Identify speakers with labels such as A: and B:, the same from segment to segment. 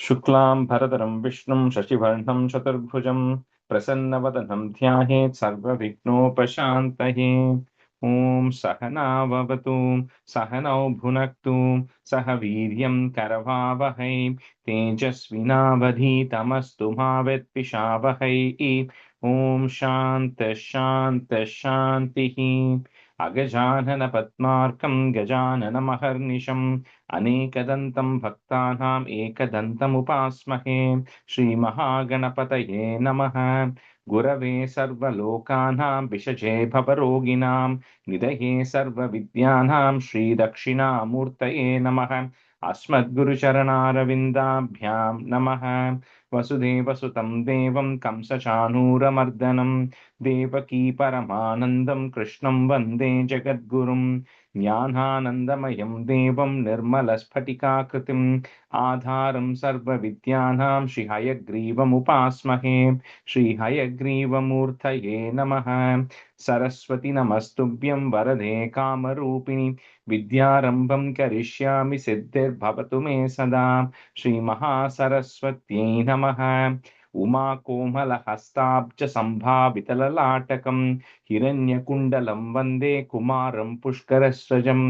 A: शुक्लां भरधरं विष्णुं शशिवर्णं चतुर्भुजं प्रसन्नवदनं ध्यायेत् सर्वविघ्नोपशान्तये। ॐ सहनाववतु सहनौ भुनक्तु सह वीर्यं करवावहै तेजस्विनावधीतमस्तु मा विद्विषावहै। ॐ शान्तिः शान्तिः शान्तिः। अगजाननपद्मार्कं गजाननमहर्निशम् अनेकदन्तं भक्तानाम् एकदन्तमुपास्महे। श्रीमहागणपतये नमः। गुरवे सर्वलोकानां विषजे भवरोगिणां निधये सर्वविद्यानां श्रीदक्षिणामूर्तये नमः। अस्मद्गुरुचरणारविन्दाभ्यां नमः। वसुदेवसुतं देवं कंसचाणूरमर्दनं देवकी परमानन्दं कृष्णं वन्दे जगद्गुरुं। ज्ञानानन्दमयं देवं निर्मलस्फटिकाकृतिम् आधारं सर्वविद्यानां श्रीहयग्रीवमुपास्महे। श्रीहयग्रीवमूर्तये नमः। सरस्वती नमस्तुभ्यं वरदे कामरूपिणि विद्यारम्भं करिष्यामि सिद्धिर्भवतु मे सदा। श्रीमहासरस्वत्यै नमः। उमाकोमलहस्ताब्जसम्भावितललाटकं हिरण्यकुण्डलं वन्दे कुमारं पुष्करस्रजं।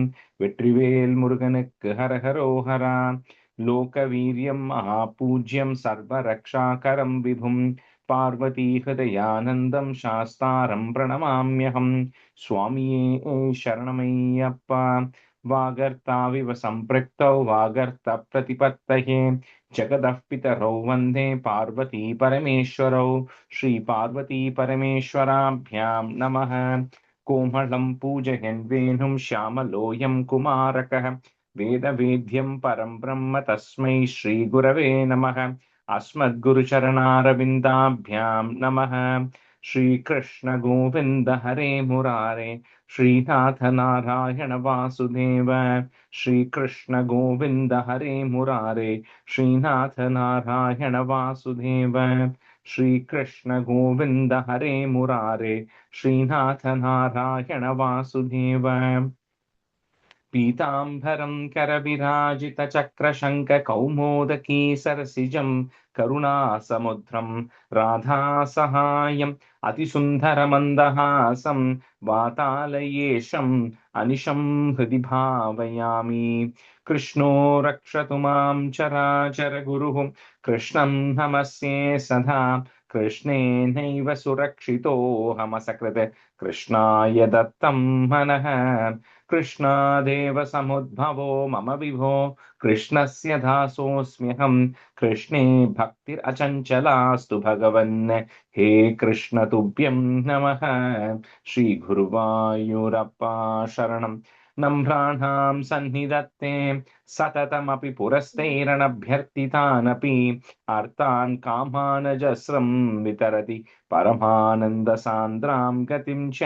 A: வெற்றிவேல் முருகனுக்கு ஹரஹரோஹரா. லோகவீரியம் மகாபூஜ்யம் சர்வரக்ஷாகரம் விபும் பார்வதி ஹிருதயானந்தம் சாஸ்தாரம் பிரணமாம்யகம். சுவாமியே சரணமையப்பா. வாகர்த்தாவிவ சம்பிரக்தௌ வாகர்த்த பிரதிபத்தயே जगदः पितरौ वन्दे पार्वती परमेश्वरौ। श्रीपार्वती परमेश्वराभ्यां नमः। कोमलं पूजयन् वेणुं श्यामलोऽयं कुमारकः वेदवेद्यं परं ब्रह्म तस्मै श्रीगुरवे नमः। अस्मद्गुरुचरणारविन्दाभ्यां नमः। श्रीकृष्ण गोविन्द हरे मुरारे श्रीनाथ नारायण वासुदेव। श्रीकृष्ण गोविन्द हरे मुरारे श्रीनाथ नारायण वासुदेव। श्रीकृष्ण गोविन्द हरे मुरारे श्रीनाथ नारायण वासुदेव। पीताम्बरं करविराजितचक्रशङ्खकौमोदकी सरसिजं करुणासमुद्रं राधासहायम् अतिसुन्दरमन्दहासं वातालयेशम् अनिशं हृदि भावयामि। कृष्णो रक्षतु मां चराचरगुरुः कृष्णं नमस्ये सदा। कृष्णेनैव सुरक्षितोऽहमसकृत् कृष्णाय दत्तं मनः। कृष्णादेव समुद्भवो मम विभो कृष्णस्य दासोऽस्म्यहम्। कृष्णे भक्तिरचञ्चलास्तु भगवन्। हे कृष्ण तुभ्यं नमः। श्रीगुरुवायूरप्पा शरणं नम्राणां सन्निधत्ते सततमपि पुरस्तैरनभ्यर्थितानपि आर्तान् कामानजस्रं वितरति परमानन्दसान्द्रां गतिं च।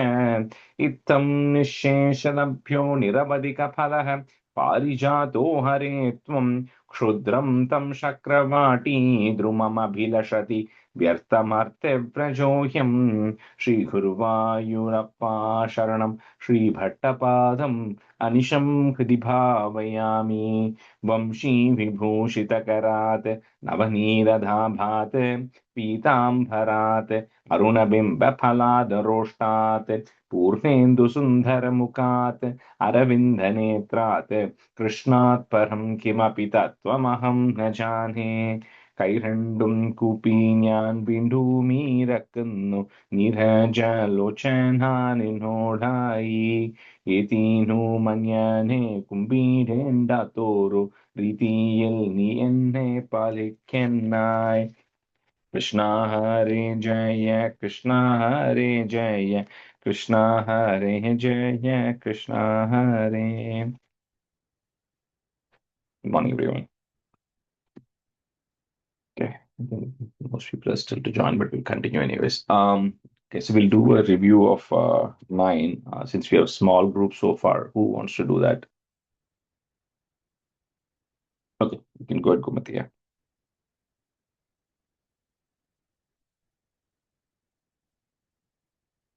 A: इत्थं निःशेषलभ्यो निरवधिकफलः पारिजातो हरे त्वं क्षुद्रं तं शक्रवाटी द्रुममभिलषति व्यर्थमर्त्यव्रजोऽयम्। श्रीगुरुवायूरप्पा शरणं श्रीभट्टपादम् अनिशं हृदि भावयामि। वंशीविभूषितकरात् नवनीरदाभात् पीताम्बरात् अरुणबिम्बफलादरोष्टात् पूर्णेन्दुसुन्दरमुखात् अरविन्दनेत्रात् कृष्णात् परं किमपि तत्त्वमहं न जाने। കൈരണ്ടും കൂപ്പി ഞാൻ വീണ്ടുമീരക്കുന്നു നിരജലോചനാനിന്നോടായി ഏതീനു മഞ്ഞനെ കുമ്പീടേണ്ടാത്തോരു രീതിയിൽ നീ എന്നെ പാലിക്കെന്നായി. കൃഷ്ണ ഹരേ ജയ കൃഷ്ണ ഹരേ ജയ കൃഷ്ണ ഹരേ ജയ കൃഷ്ണ ഹരേ. Good morning, everyone. Okay, I think most people are still to join, but we'll continue anyways. Okay, so we'll do a review of 9 since we have small groups so far. Who wants to do that? Okay, you can go ahead, Gomati. Yeah.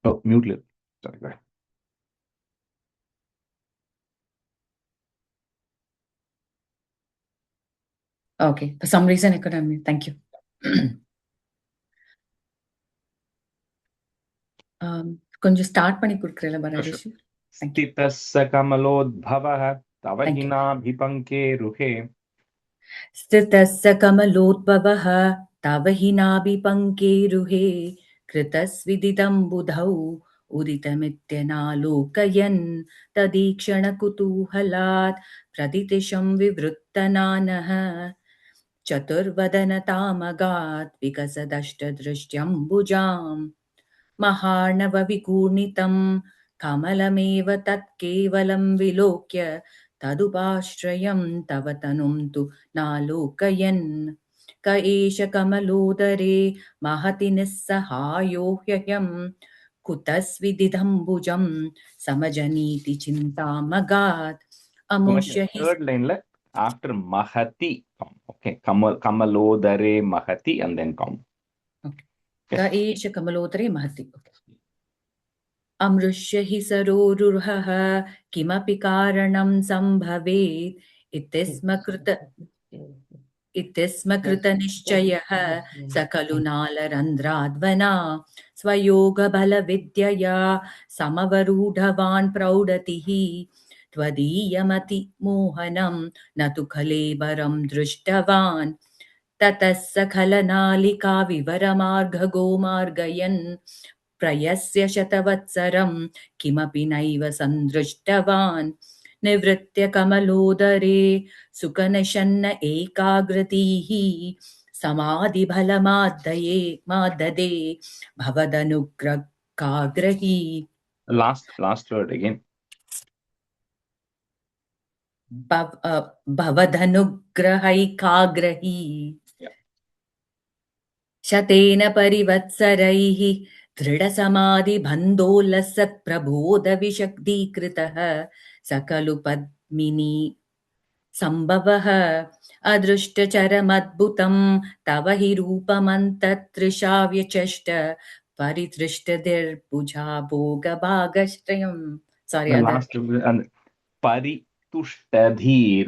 A: Oh, mute lip. Sorry, go ahead.
B: Okay. For some reason I couldn't unmute. Thank you. கொஞ்சம் start பண்ணி கொடுக்குறீங்களா பரதேஷ்?
A: ஸ்திதஸ்ஸ கமலோத்பவः தவ ஹினாபிபங்கே ருஹே.
B: स्थितस्य कमलोद्भवः तव हि नाभिपङ्के रुहे कृतस्विदिदं बुधौ उदितमित्यनालोकयन् तदीक्षणकुतूहलात् प्रदितिशं विवृत्तनानः चतुर्वदनतामगात् विकसदष्टदृष्ट्यम्बुजाम् महार्णवविकूर्णितं कमलमेव तत् केवलं विलोक्य तदुपाश्रयं तव तनुं तु नालोकयन् क एष कमलोदरे महति निस्सहायो ह्ययं कुतस्विदिदम्बुजं समजनीति चिन्तामगात् अमुष्य हि
A: Third line la after mahati come. Okay, kamalodare mahati and then come.
B: Okay. क एष कमलोदरे महति. अमृष्य हि सरोरुहः किमपि कारणं सम्भवेत् इत्यस्म कृतनिश्चयः स खलु नालरन्ध्राद्वना स्वयोगबलविद्यया समवरूढवान् प्रौढतिः त्वदीयमतिमोहनं न तु कलेबरं दृष्टवान् ततः स खलनालिका विवरमार्गगोमार्गयन् प्रयस्य शतवत्सरं किमपि नैव सन्दृष्टवान् निवृत्य कमलोदरे सुकनशन्न एकाग्रतीः समाधिबलमाददे भवदनुग्रहाग्रही.
A: Last word again.
B: भवदनुग्रहैकाग्रही. शतेन परिवत्सरैः दृढसमाधिबन्धोल्लसत्प्रबोधविशक्तीकृतः स खलु पद्मिनी सम्भवः अदृष्टचरमद्भुतं तव हि रूपमन्ततृषा व्यचष्ट परितृष्टदिर्भुजा भोगभागश्रयम्. Sorry,
A: the last and paritushtadhir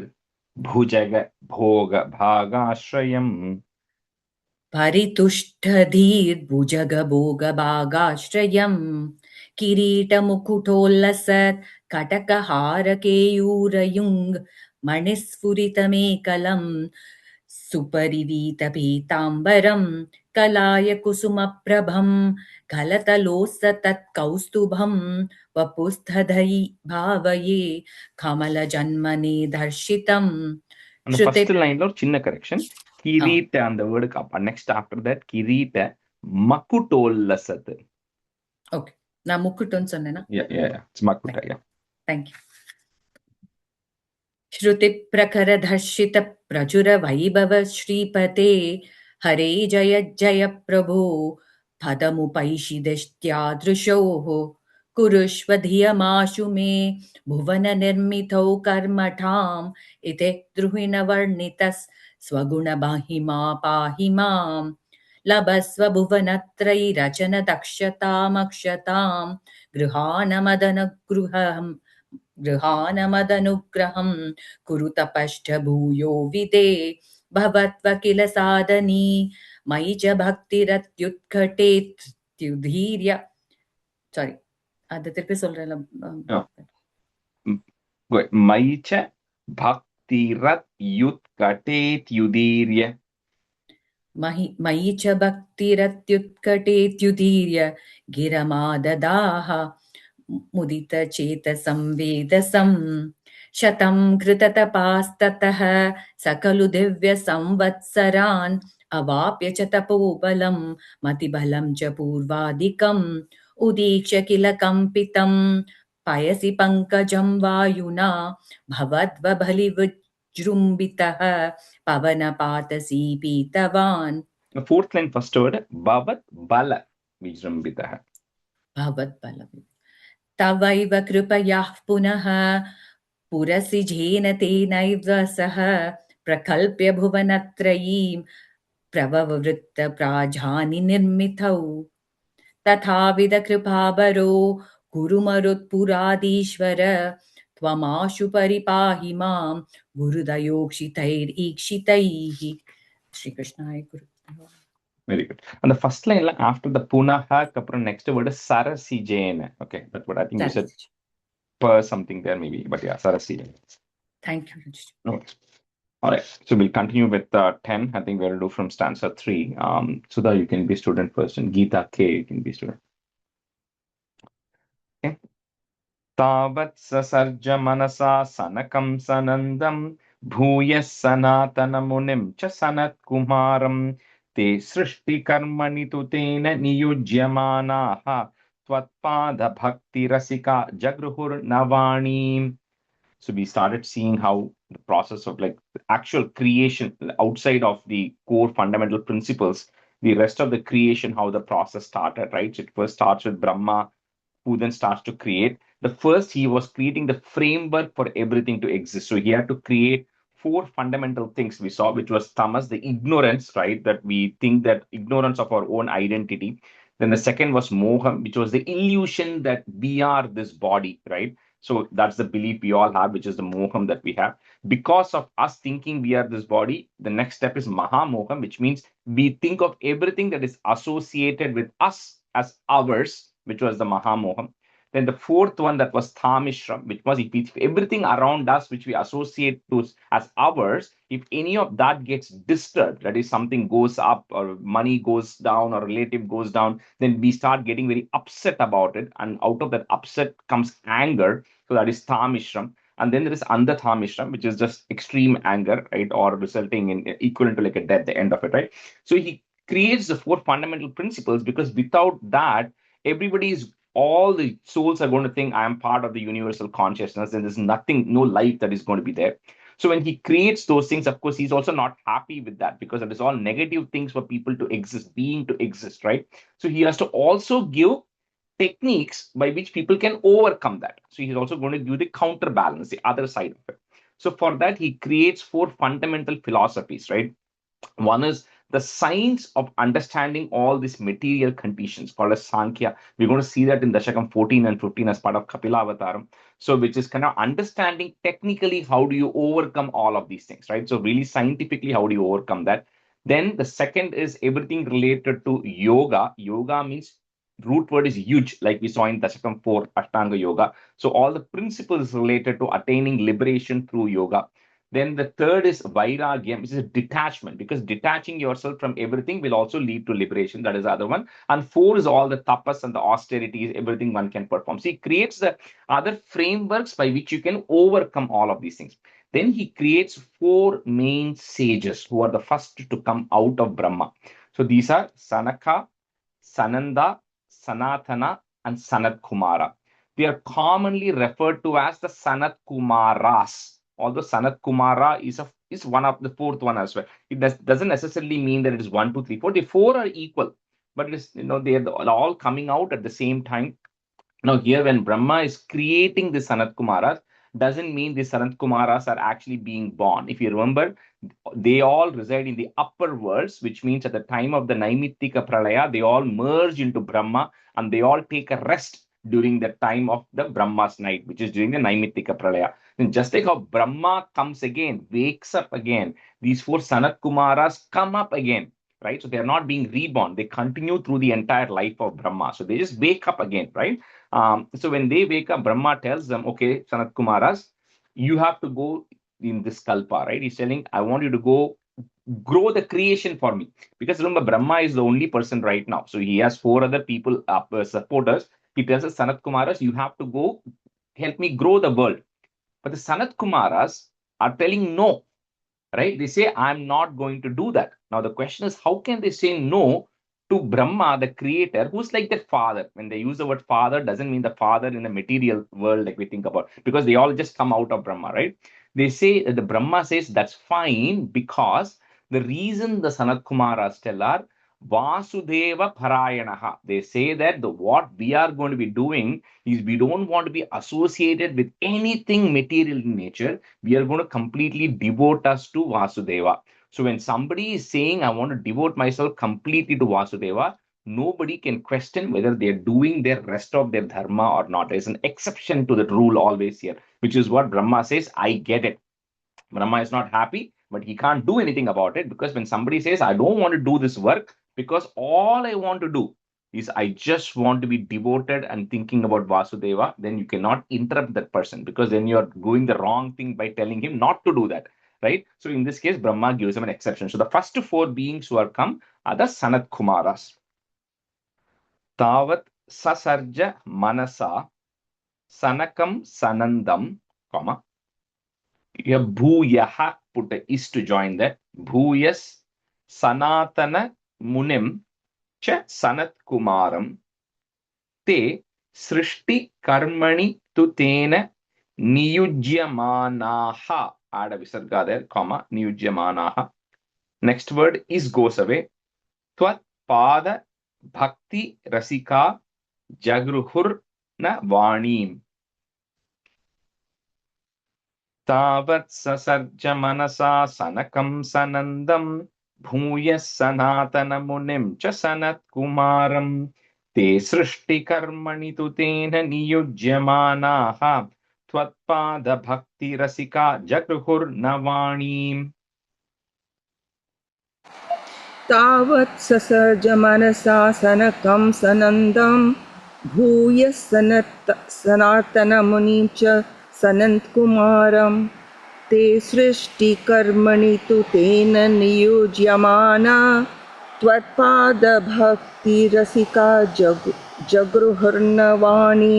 A: bhujaga bhoga bhagashrayam.
B: परितुष्टधीर्भुजगभोगभागाश्रयम् किरीटमुकुटोल्लसत् कटकहारकेयूरयुङ् मणिस्फुरितमेकलं सुपरिवीतपीताम्बरं कलाय कुसुमप्रभं कलतलोस्तत्कौस्तुभं वपुस्तधै भावये कमलजन्मने दर्शितम्.
A: And the first line lo chinna correction. Kirita and the word kappa. Next after that, kirita makutollasat.
B: Okay. Na mukutton sonnena?
A: Yeah. It's makuta, yeah.
B: Thank you. श्रुतिप्रखरधर्षित प्रचुरवैभव श्रीपते हरे जय जय प्रभो पदमुपैषिदष्ट्यादृशोः कुरुष्व धियमाशु मे भुवननिर्मितौ कर्मठाम् इति द्रुहिणवर्णितः स्वगुणमहिमा पाहि माम् लभस्व भुवनत्रयीरचनदक्षतामक्षतां गृहानमदनुग्रहं कुरु तपश्च भूयो विदे भवत्व किल साधनी मयि च भक्तिरत्युत्कटेत्युधीर्य. சாரி, அது திருப்பி சொல்றேன்.
A: मयि च भक्तिरत्युत्कटेत्युदीर्य.
B: मयि च भक्तिरत्युत्कटेत्युदीर्य गिरमाददाः मुदितचेतसंवेदसं शतं कृततपास्ततः स खलु दिव्यसंवत्सरान् अवाप्य च तपोबलं मतिबलं च पूर्वादिकम् उदीक्ष्य किल कम्पितं पयसि पङ्कजं वायुना भवद्वबलिविजृम्भितः पवनपातसीपीतवान्.
A: Fourth line first word bhavat bala vijrambitah.
B: भवत् बल तवैव कृपयाः पुनः पुरसिझेन तेनैव सह प्रकल्प्य भुवनत्रयीं प्रववृत्तप्राजानि निर्मितौ तथाविध कृपाबरो गुरुमरुत्पुरादीश्वर त्वमाशु परिपाहि मां गुरुदयोक्षितैरीक्षितैः. Shri Krishna, I Guru.
A: Very good. And the first line after the Punaha, next word is Sarasijena. Okay, that's what I think you said per something there maybe, but yeah, Sarasijena.
B: Thank you, Rajit.
A: No worries. All right, so we'll continue with 10. I think we'll do from stanza 3. Sudha, you can be student first, and Geeta K, you can be student. Okay. Tavat sasarja manasa sanakam sanandam bhuyas sanatana munim cha sanat kumaram te srishti karmani tu tena niyujyamanaha tvatpada bhakti rasika jagruhur navani. So we started seeing how the process of like actual creation outside of the core fundamental principles, the rest of the creation, how the process started, right? So it first starts with Brahma, who then starts to create. The first, he was creating the framework for everything to exist. So he had to create four fundamental things we saw, which was tamas, the ignorance, right? That we think that ignorance of our own identity. Then the second was moham, which was the illusion that we are this body, right? So that's the belief we all have, which is the moham that we have. Because of us thinking we are this body, the next step is mahamoham, which means we think of everything that is associated with us as ours, which was the mahamoham. Then the fourth one, that was thamishram, which was if everything around us which we associate to as ours, if any of that gets disturbed, that is something goes up or money goes down or relative goes down, then we start getting very upset about it, and out of that upset comes anger. So that is thamishram. And then there is andhathamishram, which is just extreme anger, right, or resulting in equivalent to like a death, the end of it, right? So he creates the four fundamental principles, because without that, all the souls are going to think I am part of the universal consciousness, and there's nothing, no life that is going to be there. So when he creates those things, of course, he's also not happy with that, because it is all negative things for people to exist, being to exist, right? So he has to also give techniques by which people can overcome that. So he's also going to give the counterbalance, the other side of it. So for that, he creates four fundamental philosophies, right? One is the science of understanding all these material conditions, called as Sankhya. We're going to see that in Dashakam 14 and 15 as part of Kapila Avataram. So, which is kind of understanding technically how do you overcome all of these things, right? So, really scientifically, how do you overcome that? Then the second is everything related to yoga. Yoga means root word is huge, like we saw in Dashakam 4, Ashtanga Yoga. So, all the principles related to attaining liberation through yoga. Then the third is vairagyam, which is a detachment, because detaching yourself from everything will also lead to liberation. That is the other one. And four is all the tapas and the austerities, everything one can perform. So he creates the other frameworks by which you can overcome all of these things. Then he creates four main sages who are the first to come out of Brahma. So these are Sanaka, Sananda, Sanatana, and Sanat Kumara. They are commonly referred to as the Sanat Kumaras. Although Sanat Kumara is one of the fourth one as well. It doesn't necessarily mean that it is 1, 2, 3, 4. The four are equal, but it is, they are all coming out at the same time. Now, here when Brahma is creating the Sanat Kumaras, doesn't mean the Sanat Kumaras are actually being born. If you remember, they all reside in the upper worlds, which means at the time of the Naimittika Pralaya, they all merge into Brahma and they all take a rest during the time of the Brahma's night, which is during the Naimittika Pralaya. Then just like how Brahma comes again, wakes up again, these four Sanat Kumaras come up again, right? So they are not being reborn. They continue through the entire life of Brahma. So they just wake up again, right? So when they wake up, Brahma tells them, okay, Sanat Kumaras, you have to go in this kalpa, right? He's telling, I want you to go grow the creation for me. Because remember, Brahma is the only person right now. So he has four other people, supporters. He tells us, Sanat Kumaras, you have to go help me grow the world. But the Sanat Kumaras are telling no, right? They say, I'm not going to do that. Now, the question is, how can they say no to Brahma, the creator, who's like their father? When they use the word father, doesn't mean the father in the material world like we think about, because they all just come out of Brahma, right? They say, the Brahma says that's fine, because the reason the Sanat Kumaras tell are Vasudeva Parayanaha. They say that what we are going to be doing is we don't want to be associated with anything material in nature. We are going to completely devote us to Vasudeva. So when somebody is saying, I want to devote myself completely to Vasudeva, nobody can question whether they're doing their rest of their dharma or not. There's an exception to that rule always here, which is what Brahma says, I get it. Brahma is not happy, but he can't do anything about it, because when somebody says, I don't want to do this work because all I want to do is I just want to be devoted and thinking about Vasudeva, then you cannot interrupt that person, because then you're doing the wrong thing by telling him not to do that. Right? So in this case, Brahma gives him an exception. So the first four beings who are come are the Sanat Kumaras. Tavat Sasarja Manasa Sanakam Sanandam, comma, Bhuyaha, put a is to join that. Bhuyas Sanatana Munim Cha Sanat Kumaram Te Srishti Karmani Tu Tena Niyujyamanaha. Add a visarga there, comma, Niyujyamanaha. Next word is goes away. Tvat Pada Bhakti Rasika Jagruhur Na Vanim. Tavat Sasarja Manasa Sanakam Sanandam Bhuyas Sanatana Munim Cha Sanat Kumaram Te Srishti Karmani Tu Tena Niyujyamanaha Tvatpada Bhakti Rasika Jagruhur Navanim.
C: तावत् ससर्ज मनसा सनकं सनन्दं भूयः सनातनमुनिं च सनत्कुमारं ते सृष्टिकर्मणि तु तेन नियुज्यमाना त्वत्पादभक्तिरसिका जगृहुर्नवाणी.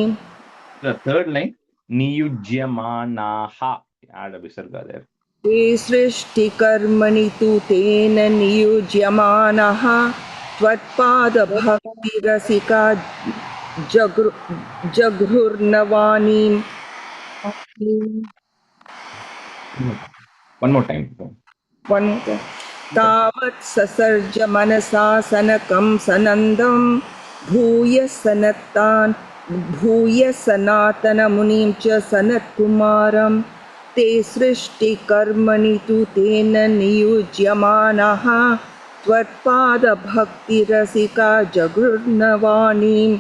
A: The third line, Niyujyamanaha. Add a visarga there.
C: ते सृष्टिकर्मणि तु तेन नियुज्यमानः त्वत्पादभक्तिरसिका जगृहुर्नवानीम्.
A: One more time.
C: तावत् ससर्ज मनसा सनकं सनन्दं भूयः सनातनमुनिं च सनत्कुमारं ते सृष्टिकर्मणि तु तेन नियुज्यमानः त्वत्पादभक्तिरसिका जगृह्णवाणीम्.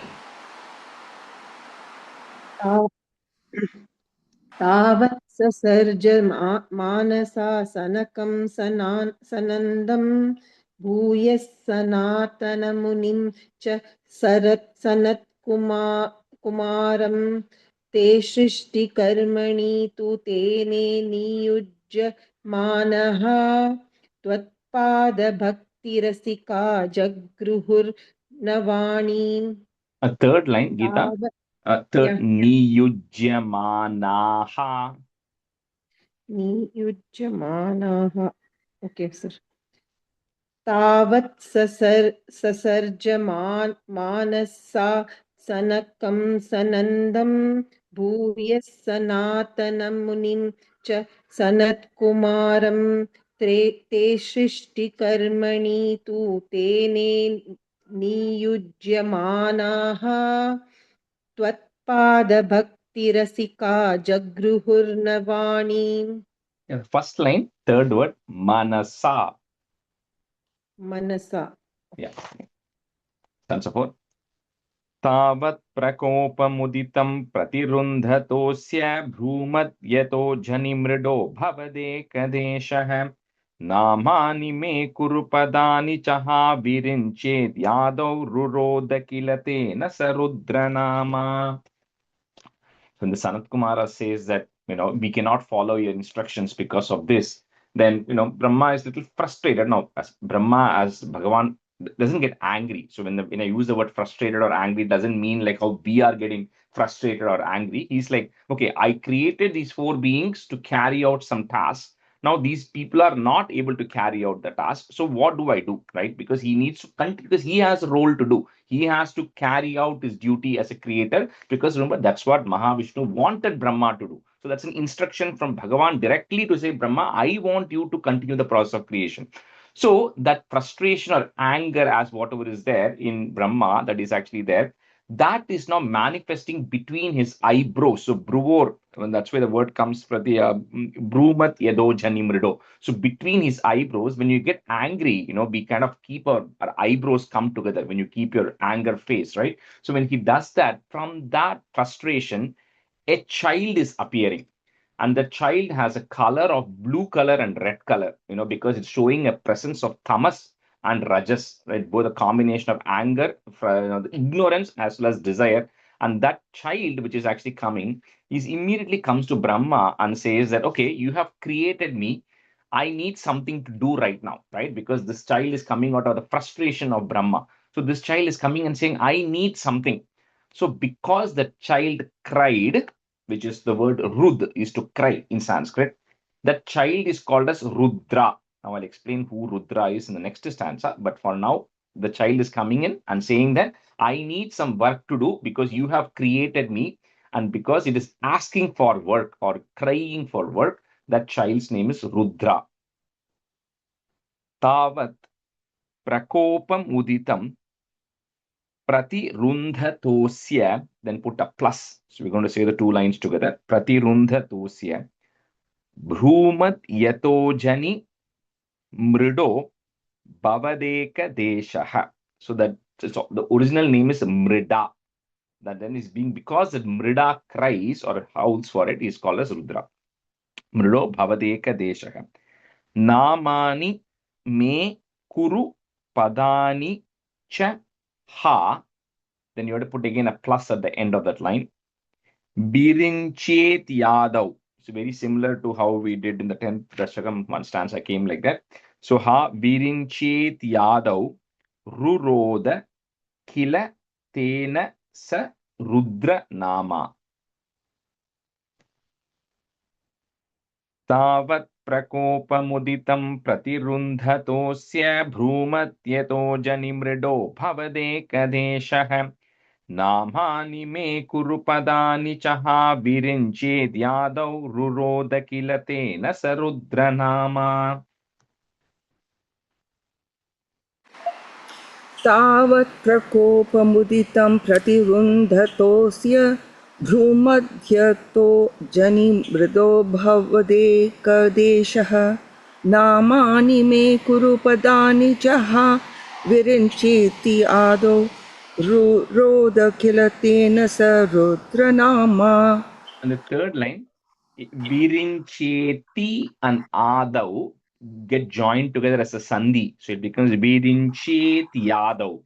D: तावत् ससर्ज मानसा सनकं सनन्दं भूयः सनातनमुनिं च सनत्कुमारं ते सृष्टिकर्मणि तु तेने नियुज्यमानः त्वत्पादभक्तिरसिका जगृहुर्नवाणीम्.
A: A third line, Geeta. Third, Niyujyamanaha.
D: Niyujyamanaha. Okay, sir. तावत् ससर्ज मानसा सनकं सनन्दं भूयः सनातनमुनिं च सनत्कुमारं ते सृष्टिकर्मणि तु तेने नियुज्यमानाः त्वत्पादभक्तिरसिका जगृहुर्नवाणीम्.
A: First line, third word, Manasa.
D: Manasa.
A: Yeah. Stanza 4. Tavat prakopamuditam pratirundhatosya bhrumadyto janimrido bhavadekadeshah namani me kurupadani chaha virinched yadav rurodakilate nasarudranama. When the Sanat Kumara says that, we cannot follow your instructions because of this, then, Brahma is a little frustrated. Now, as Brahma, as Bhagavan, doesn't get angry. So when I use the word frustrated or angry, it doesn't mean like how we are getting frustrated or angry. He's like, okay, I created these four beings to carry out some tasks. Now these people are not able to carry out the task. So what do I do, right? Because he needs to continue, because he has a role to do. He has to carry out his duty as a creator, because remember, that's what Mahavishnu wanted Brahma to do. So that's an instruction from Bhagavan directly to say, Brahma, I want you to continue the process of creation. So that frustration or anger, as whatever is there in Brahma, that is actually there, that is now manifesting between his eyebrows. So bruvor, and that's where the word comes from, the brumat yedo janimrido. So between his eyebrows, when you get angry, we kind of keep our eyebrows come together when you keep your anger face, right? So when he does that, from that frustration, a child is appearing, and the child has a color of blue color and red color, because it's showing a presence of tamas and rajas, right? Both a combination of anger, the ignorance as well as desire. And that child, which is actually coming, is immediately comes to Brahma and says that, okay, you have created me. I need something to do right now, right? Because this child is coming out of the frustration of Brahma. So this child is coming and saying, I need something. So because the child cried, which is the word rud, is to cry in Sanskrit, that child is called as Rudra. Now I'll explain who Rudra is in the next stanza, but for now, the child is coming in and saying that I need some work to do because you have created me, and because it is asking for work or crying for work, that child's name is Rudra. Tavat prakopam uditam pratirundhatosya, then put a plus. So we're going to say the two lines together. Pratirundhatosya bhrumat yatojani mrido bhavadeka deshaha. So that so the original name is Mrida. That then is being, because that Mrida cries or howls for it, is called as Rudra. Mrido bhavadeka deshaha. Namani me kuru padani cha ha. Then you have to put again a plus at the end of that line. Birinchet Yadav. So very similar to how we did in the 10th Dasakam, one stanza came like that. So ha Birinchet Yadav Ruroda Kila Tena Sa Rudra Nama. Tavat prakopamuditam pratirundhatosya bhrumatyeto janimrido bhavadekadeshah. नामानि मे कुरु पदानि च हा विरिञ्चेद्यादौ रुरोद किल तेन स रुद्रनामा.
C: तावत् प्रकोपमुदितं प्रतिरुन्धतोऽस्य भ्रूमध्यतो जनिमृदो भवदेकदेशः नामानि मे कुरु पदानि च हा विरिञ्चेति आदौ रुरोद किल तेन स रुद्रनामा.
A: And the third line, Virincheti and Adau get joined together as a sandhi. So it becomes Virincheti Yadav.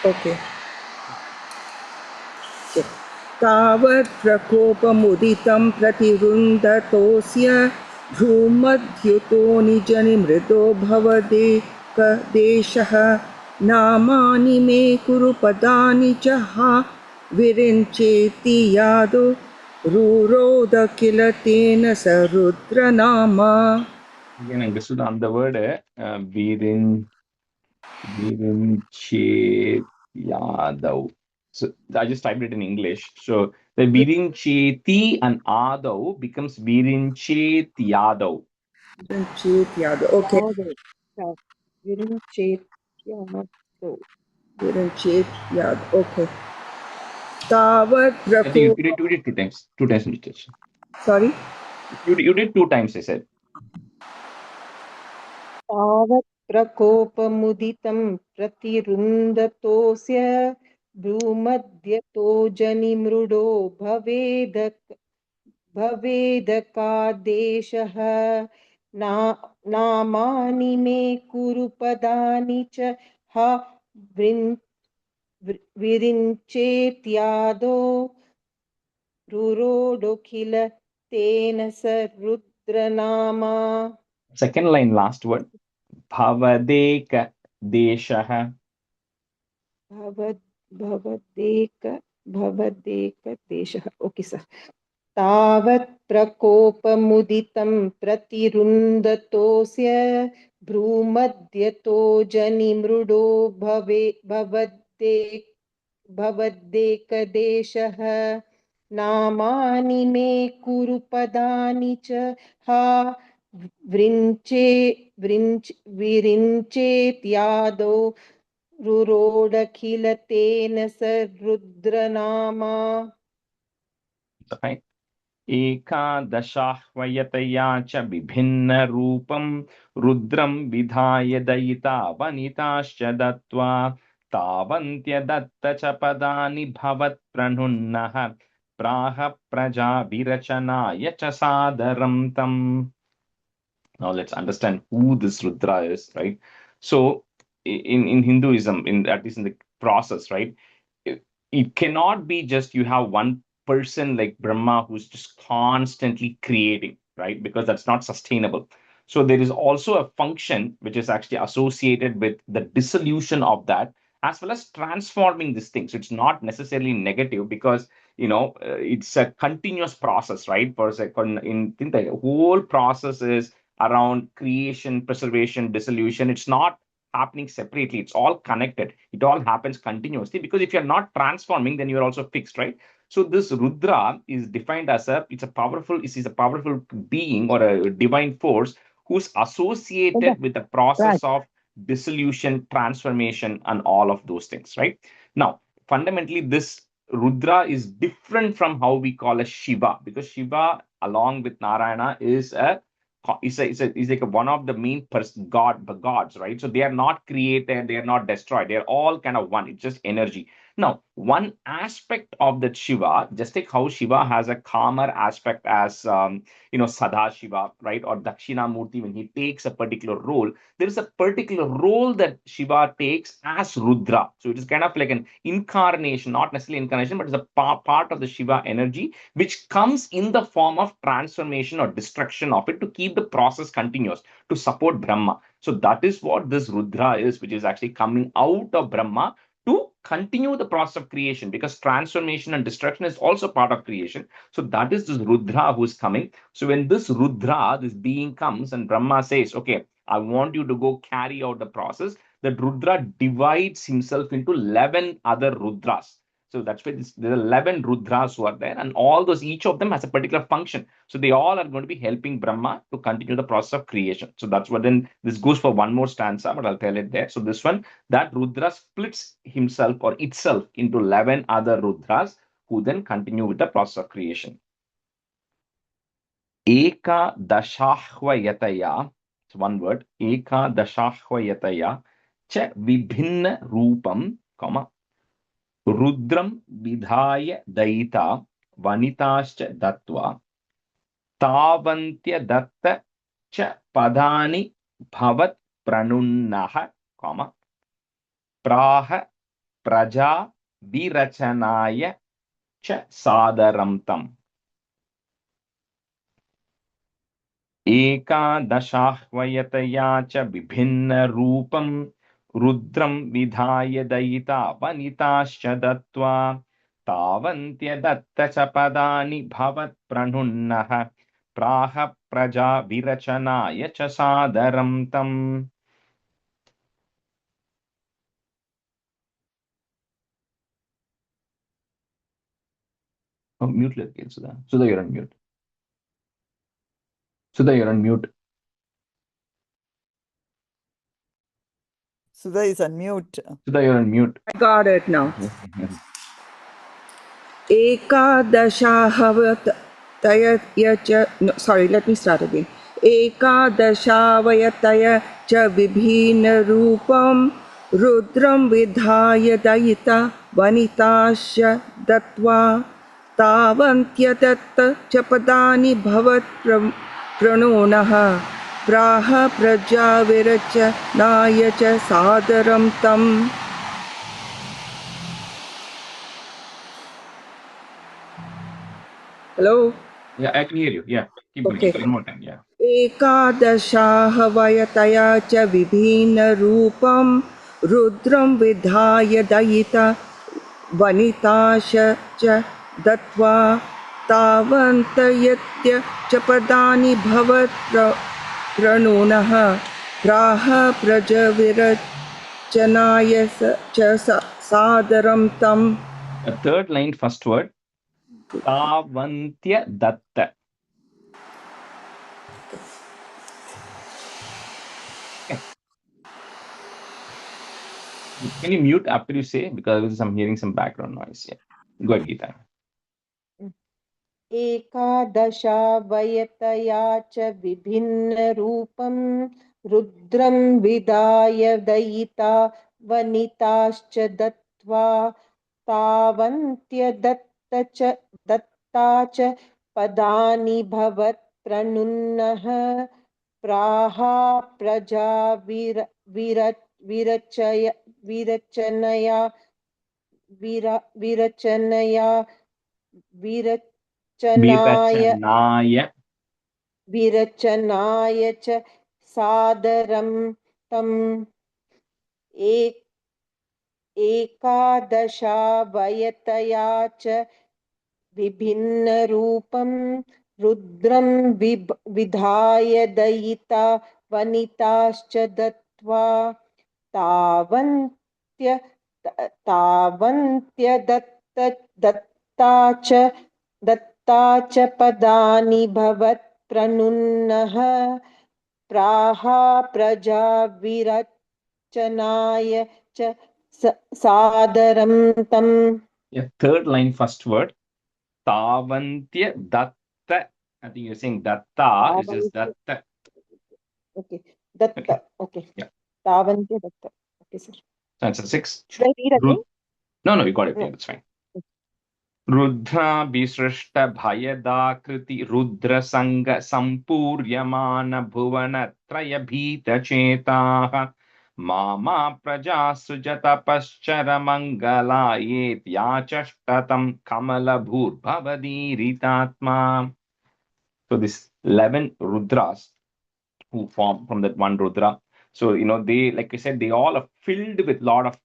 C: Okay. तावत् प्रकोपमुदितं प्रतिरुन्धतोऽस्य भ्रूमध्युतो निजनिमृदो भवदेकदेशः नामानि मे कुरु पदानि च हा विरिञ्चेति यादो रुरोद किल तेन स रुद्रनामा.
A: Again, I understood on the word Virincheti Yadav. So I just typed it in English. So the Virincheti and Adav becomes Virincheti Yadav.
C: विरिञ्चेति यादो. Okay.
D: Virinchet Yadav.
C: विरिञ्चेति यादो. Okay. तावत्
A: I think you
C: प्रकोप.
A: did two times. Two times, Mr.
C: Sorry.
A: You did two times, I said.
D: तावत् प्रकोपमुदितं प्रतिरुन्धतोऽस्य भ्रूमध्यतो जनिमृडो भवेदकादेशः नामानि मे कुरु पदानि च हा विरिञ्चेत्यादो रुरोडोखिल तेन स रुद्रनामा.
A: Second line, last word. Bhavadeka Deshaha.
D: भवदेकदेशः. Okay sir. तावत् प्रकोपमुदितं प्रतिरुन्धतोऽस्य भ्रूमध्यतो जनिमृडो भवदेकदेशः नामानि मे कुरु पदानि च हा विरिञ्चेत्यादौ रुरोडखिलतेन स रुद्रनामा
A: Fine. एकादशाह्वयतया च विभिन्नरूपं रुद्रं विधाय दयिता वनिताश्च दत्त्वा तावन्त्यदत्त च पदानि भवत्प्रणुन्नः प्राह प्रजाभिरचनाय च सादरं तम्. Now let's understand who this Rudra is, right? So in Hinduism, at least in the process, right? It cannot be just you have one person like Brahma who's just constantly creating, right? Because that's not sustainable. So there is also a function which is actually associated with the dissolution of that, as well as transforming this thing. So it's not necessarily negative because it's a continuous process, right? For a second, in the whole process is around creation, preservation, dissolution. It's not happening separately. It's all connected. It all happens continuously because if you're not transforming, then you're also fixed, right? So this Rudra is defined as it's a powerful being or a divine force who's associated with the process of dissolution, transformation, and all of those things, right? Now, fundamentally, this Rudra is different from how we call a Shiva, because Shiva, along with Narayana, is like one of the main gods, right? So they are not created, they are not destroyed, they are all kind of one. It's just energy. Now, one aspect of that Shiva, just like how Shiva has a calmer aspect as Sada Shiva, right? Or Dakshina Murti, when he takes a particular role, there is a particular role that Shiva takes as Rudra. So it is kind of like an incarnation, not necessarily incarnation, but it's a part of the Shiva energy, which comes in the form of transformation or destruction of it to keep the process continuous, to support Brahma. So that is what this Rudra is, which is actually coming out of Brahma to continue the process of creation, because transformation and destruction is also part of creation. So that is this Rudra who is coming. So when this Rudra, this being comes and Brahma says, okay, I want you to go carry out the process, that Rudra divides himself into 11 other Rudras. So that's why there are 11 Rudras who are there, and all those, each of them has a particular function. So they all are going to be helping Brahma to continue the process of creation. So that's what, then this goes for one more stanza, but I'll tell it there. So this one, that Rudra splits himself or itself into 11 other Rudras who then continue with the process of creation. Eka dashahvayataya, it's one word, Eka dashahvayataya cha vibhinna rupam, comma, Rudram vidhaya daita vanitascha dattva tavantya datta cha padani bhavat pranunnaha, comma, praha praja virachanaya cha sadaram tam. एकादशाह्वयतया च विभिन्नरूपं रुद्रं विधाय दयिता वनिताश्च दत्त्वा तावन्त्यदत्त च पदानि भवत्प्रणुन्नः प्राह प्रजा विरचनाय च सादरं तम्. Oh, mute again, Sudha. Sudha, you're on mute. Sudha, you're on mute.
E: Sudha is on mute.
A: Sudha, you're on mute.
C: I got it now. Ekadashavayataya cha, no, sorry, let me start again. Ekadashavayataya cha vibhina rupam rudram vidhaya dayita vanitasya dattva tavantya cha padani bhavat pranonaha praha praja viracha naya cha sadaram tam. Hello?
A: Yeah, I can hear you. Yeah, keep going.
C: Okay.
A: One more time. Yeah.
C: एकादशाहवयतया च विभिन्नरूपं रुद्रं विधाय दयिता वनिताश च दत्त्वा तावन्तयत्य च पदानि भवत् प्रणुनः प्राह प्रजविरचनाय च सादरं तम्.
A: A third line, first word. Tavantya datta. Can you mute after you say? Because I'm hearing some background noise. Yeah. Go ahead, Geeta.
D: एकादशावयतया च विभिन्नरूपं रुद्रं विदाय दयिता वनिताश्च दत्त्वा दत्ता च पदानि भवत्प्रणुन्नः प्राहा प्रजा विरचनया विरचनाय च सादरं तम् एकादशावयतया च विभिन्नरूपं रुद्रं विधाय दयिता वनिताश्च दत्त्वा दत्ता च पदानि भवत्प्रणुन्नः प्राहा प्रजा विरचनाय च सादरं तम्.
A: Yeah, third line, first word. Tavantya datta. I think you're saying datta is just datta.
D: Okay. Datta. Okay.
A: Yeah.
D: Tavantya datta. Okay, sir.
A: Answer 6.
D: Should I read again?
A: No, you got it. Yeah, that's fine. रुद्राभिसृष्ट भयदाकृति रुद्रसंग सम्पूर्यमान भुवनत्रय भीतचेताः मामा प्रजासृज तपश्चर मङ्गलायेत्याचष्टतं कमलभूर्भवदीरितात्मा. So this 11 Rudras who form from that one Rudra. So, they, like I said, they all are filled with a lot of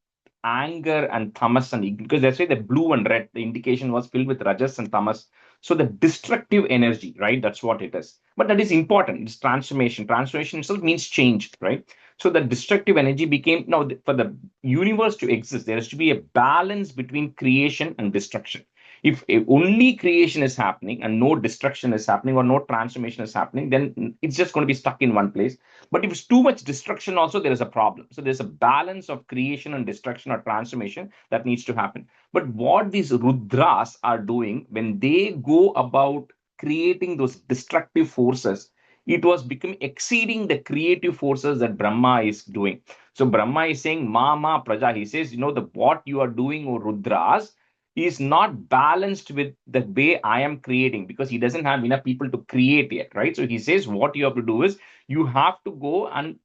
A: anger and tamas, and because that's why the blue and red, the indication was filled with rajas and tamas. So the destructive energy, right? That's what it is. But that is important. It's transformation. Transformation itself means change, right? So the destructive energy became, now for the universe to exist, there has to be a balance between creation and destruction. If only creation is happening and no destruction is happening or no transformation is happening, then it's just going to be stuck in one place. But if it's too much destruction also, there is a problem. So there's a balance of creation and destruction or transformation that needs to happen. But what these Rudras are doing when they go about creating those destructive forces, it was becoming exceeding the creative forces that Brahma is doing. So Brahma is saying, Mama Praja, he says, what you are doing, O Rudras, is not balanced with the way I am creating, because he doesn't have enough people to create yet, right? So he says what you have to do is you have to go and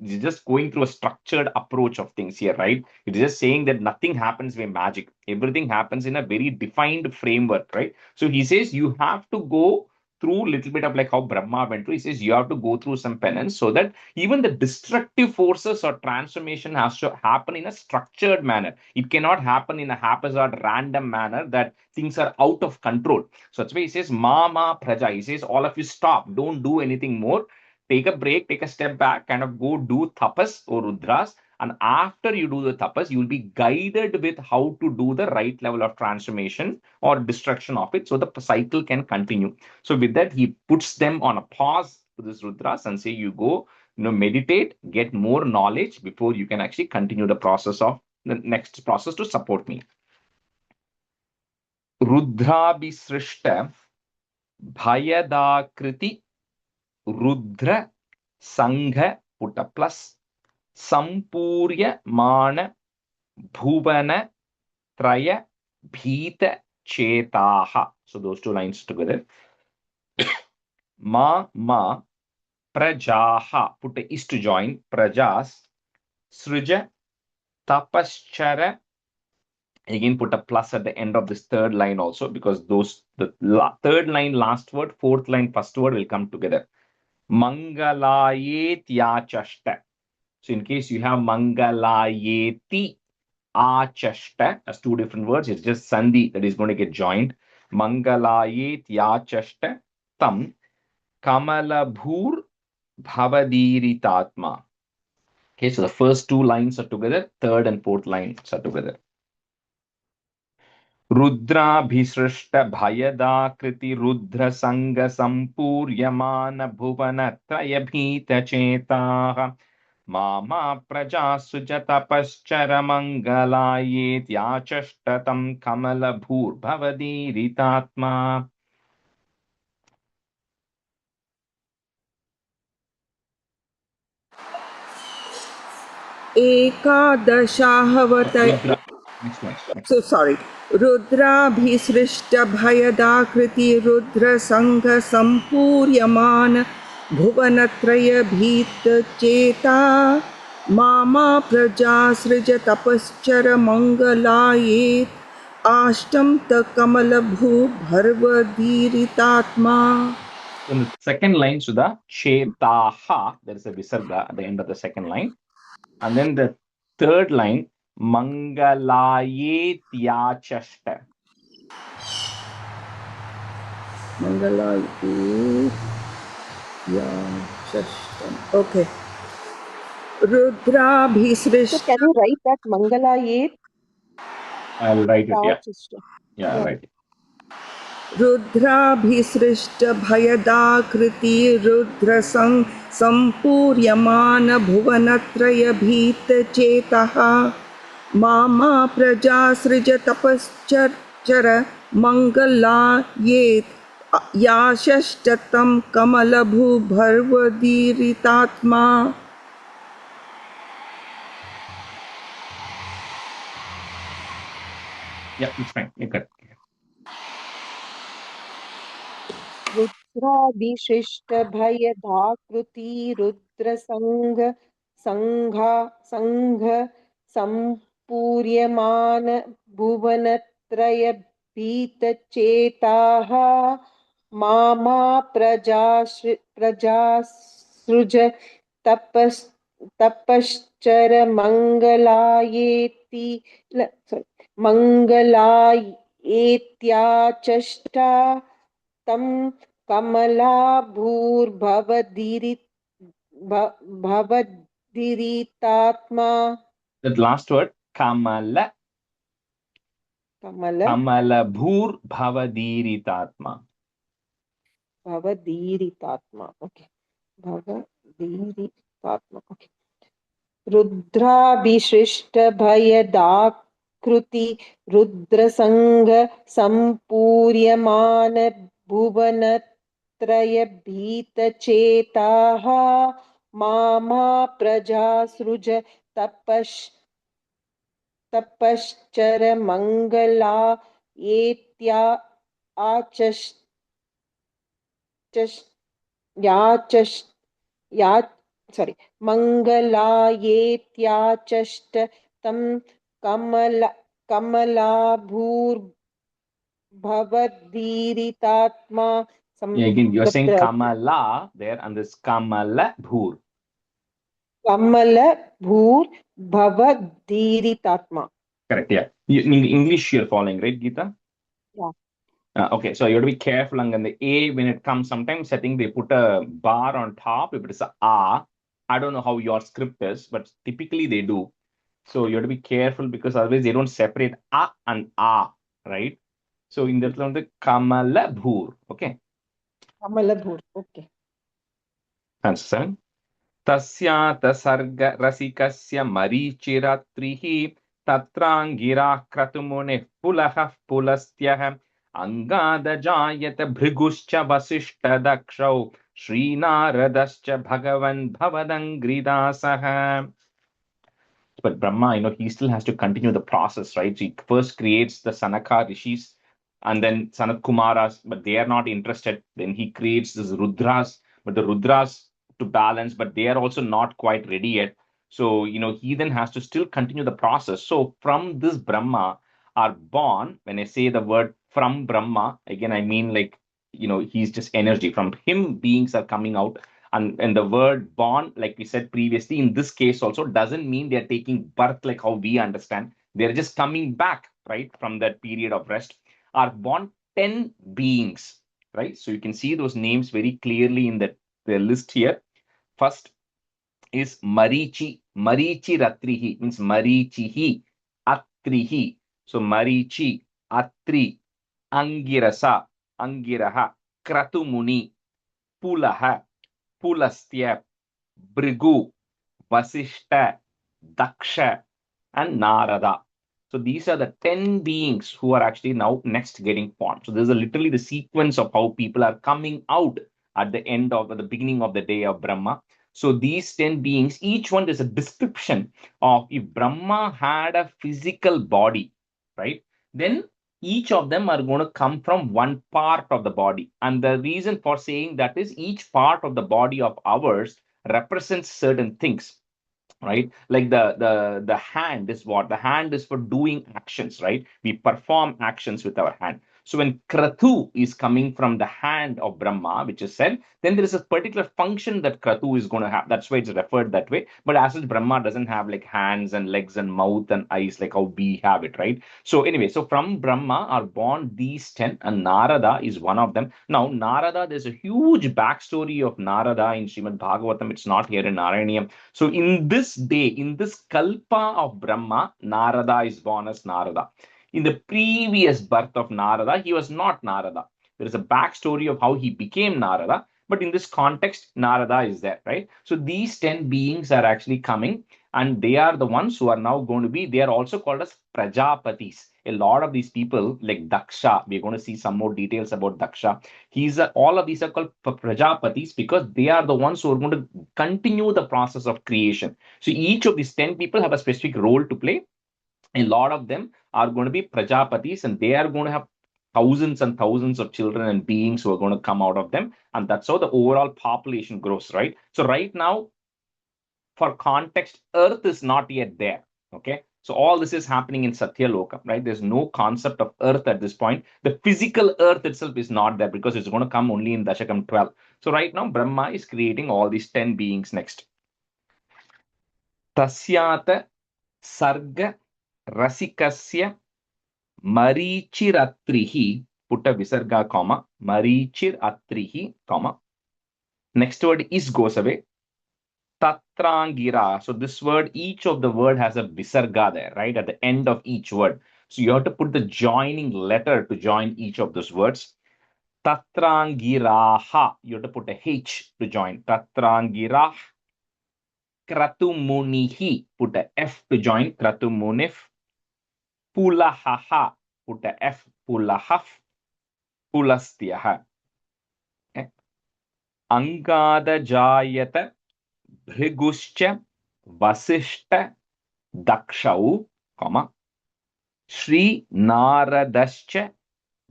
A: just going through a structured approach of things here, right? It is just saying that nothing happens by magic. Everything happens in a very defined framework, right? So he says you have to go through a little bit of like how Brahma went through. He says you have to go through some penance so that even the destructive forces or transformation has to happen in a structured manner. It cannot happen in a haphazard, random manner that things are out of control. So that's why he says, Mama Praja. He says, all of you stop, don't do anything more. Take a break, take a step back, kind of go do tapas or rudras. And after you do the tapas, you will be guided with how to do the right level of transformation or destruction of it so the cycle can continue. So with that, he puts them on a pause to this Rudras and say, you go, meditate, get more knowledge before you can actually continue the process of the next process to support me. Rudrabhisrishta Bhayadakriti Rudra Sangha put a plus Sampurya Mana Bhuvana Traya Bhita Chetaha. So those two lines together. Ma Prajaha, put a is to join, Prajas, Sruja, Tapaschara, again put a plus at the end of this third line also, because third line last word, fourth line first word will come together. Mangalayeti achashta. So in case you have Mangalayeti achashta as two different words, it's just Sandhi that is going to get joined. Mangalayeti achashta tam Kamalabhur Bhavadiritatma. Okay, so the first two lines are together, third and fourth lines are together. Rudra Bhisrishta Bhayadakriti Rudra Sanga Sampuryamana Bhuvana Traya Bhita Chetaha mama प्रजासुज तपश्चरमङ्गलायेत्याचष्टतं कमलभूर्भवदीरितात्मा.
C: एकादशाहवत
A: Rudra. Next one.
C: so sorry. रुद्राभिसृष्टभयदाकृति रुद्रसङ्घसम्पूर्यमान भुवनत्रयभीतचेता मामा प्रजासृज तपश्चर मङ्गलायेत् आष्टं कमलभूभर्वदीरितात्मा.
A: In the second line, Sudha, Chetaha, there is a visarga at the end of the second line. And then the third line, Mangalayetyaachashta.
C: Mangalayet Yachashtam. Okay. Rudrabhisrish.
D: So can you write that Mangalayet?
A: I'll write it, yeah. Yeah, I'll
D: Yeah.
A: write it.
C: रुद्राभिसृष्टभयदाकृति रुद्रसम्पूर्यमान भुवनत्रयभीतचेतः मामा प्रजासृज तपश्चर मङ्गलायेत् याषष्टतं कमलभूभर्वदीरितात्मा.
A: Yeah, it's fine. You got it.
D: रुद्राभिशिष्टभयदाकृति रुद्रसङ्घ सम्पूर्यमान भुवनत्रयभीतचेताः मामा प्रजासृज तपश्चर मङ्गलायेति मङ्गलायेत्याचष्टा तं कमलाभूर्भवदीरितात्मा.
A: That last word, Kamala. Kamalabhur-bhavadiritatma.
D: Bhavadiritatma. Okay. Bhavadiritatma. Okay. रुद्राभिशिष्टभयदाकृति रुद्रसङ्घ सम्पूर्यमान भुवनत्रयभीतचेताः मामा प्रजासृज तपश्चर मङ्गलायेत्याचष्ट तं कमलाभूर्भवदीरितात्मा.
A: Yeah, again, you're saying Kamala there, and this Kamalabhur.
D: Kamalabhūrbhavadīritātma.
A: Correct, yeah. In English, you're following, right, Geeta?
D: Yeah.
A: Okay, so you have to be careful. And the A, when it comes, sometimes I think they put a bar on top. If it is a A, I don't know how your script is, but typically they do. So you have to be careful because otherwise they don't separate A and A, right? So in that one, the Kamalabhur, okay?
D: Kamalabhur, okay.
A: Answer 7. Tasyata sarga rasikasya marichiratrihi tatrangira kratumune pulaha pulastyah angada jayata bhriguscha vasishta dakshau srinaradascha bhagavan bhavadangridasah. But Brahma, he still has to continue the process, right? So he first creates the Sanaka Rishis and then Sanat Kumaras, but they are not interested. Then he creates this Rudras, but the Rudras to balance, but they are also not quite ready yet. So, he then has to still continue the process. So from this Brahma are born, when I say the word from Brahma, again, I mean like, he's just energy. From him, beings are coming out. And the word born, like we said previously, in this case also doesn't mean they're taking birth like how we understand. They're just coming back, right, from that period of rest. Are born 10 beings, right? So you can see those names very clearly in the list here. First is Marichi. Marichi Ratrihi means Marichihi, Atrihi. So Marichi, Atri, Angirasa, Angiraha, Kratumuni, Pulaha, Pulastya, Brigu, Vasishta, Daksha, and Narada. So these are the 10 beings who are actually now next getting formed. So this is literally the sequence of how people are coming out at the end of the beginning of the day of Brahma. So these 10 beings, each one is a description of if Brahma had a physical body, right? Then each of them are going to come from one part of the body. And the reason for saying that is each part of the body of ours represents certain things, right? Like the hand is what? The hand is for doing actions, right? We perform actions with our hand. So when Kratu is coming from the hand of Brahma, which is said, then there is a particular function that Kratu is going to have. That's why it's referred that way. But as such, Brahma doesn't have like hands and legs and mouth and eyes like how we have it, right? So anyway, so from Brahma are born these 10, and Narada is one of them. Now, Narada, there's a huge backstory of Narada in Srimad Bhagavatam. It's not here in Narayaneeyam. So in this day, in this kalpa of Brahma, Narada is born as Narada. In the previous birth of Narada, he was not Narada. There is a backstory of how he became Narada, but in this context, Narada is there, right? So these 10 beings are actually coming, and they are the ones who are now going to be, they are also called as Prajapatis. A lot of these people, like Daksha, we're going to see some more details about Daksha. All of these are called Prajapatis because they are the ones who are going to continue the process of creation. So each of these 10 people have a specific role to play. A lot of them are going to be Prajapatis, and they are going to have thousands and thousands of children and beings who are going to come out of them. And that's how the overall population grows, right? So right now, for context, Earth is not yet there. Okay. So all this is happening in Satya Loka, right? There's no concept of Earth at this point. The physical Earth itself is not there because it's going to come only in Dasakam 12. So right now, Brahma is creating all these 10 beings next. Tasyata Sarga Rasikasya Marichiratrihi, put a visarga comma, Marichiratrihi, comma. Next word is goes away. Tatrangira. So this word, each of the word has a visarga there, right? At the end of each word. So you have to put the joining letter to join each of those words. Tatrangiraha. You have to put a H to join. Tatrangirah. Kratumunihi. Put a F to join. Kratumunif. Pulahaha. Put a F. Pulahaf. Pulastyaha. Okay. Angada Jayata Bhriguscha Vasishta Dakshau, comma, Sri Naradascha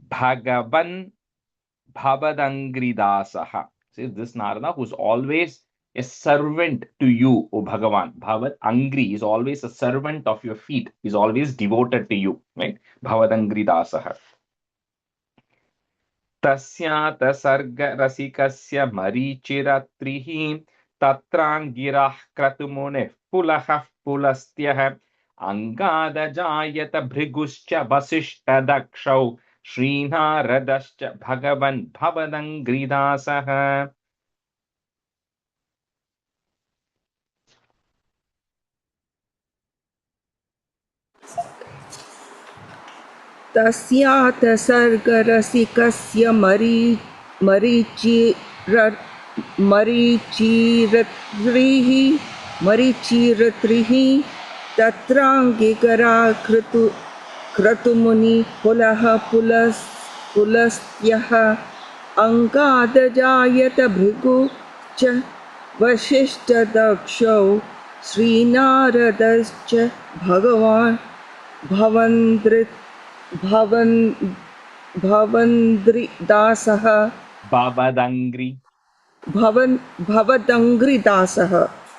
A: Bhagavan Bhavadangridasaha. See, this Narada who's always a servant to you, O Bhagavan. Bhavad Angri is always a servant of your feet, is always devoted to you, right? Bhavadangridasaha. Tasyata sarga rasikasya marichiratrihi tatrangirah kratumune pulahah pulastyah angada jayata bhriguscha vasishta dakshau Srinaradascha Bhagavan Bhavadangridasah.
C: तस्यात सर्गरसिकस्य मरीचिरत्रिः तत्राङ्गिकरा क्रतुमुनि पुलस्त्यः अङ्गादजायत Bhrigu च वसिष्ठदक्षौ श्रीनारदश्च भगवान् भवन्द्रिदासः भवदङ्ग्रिदासः.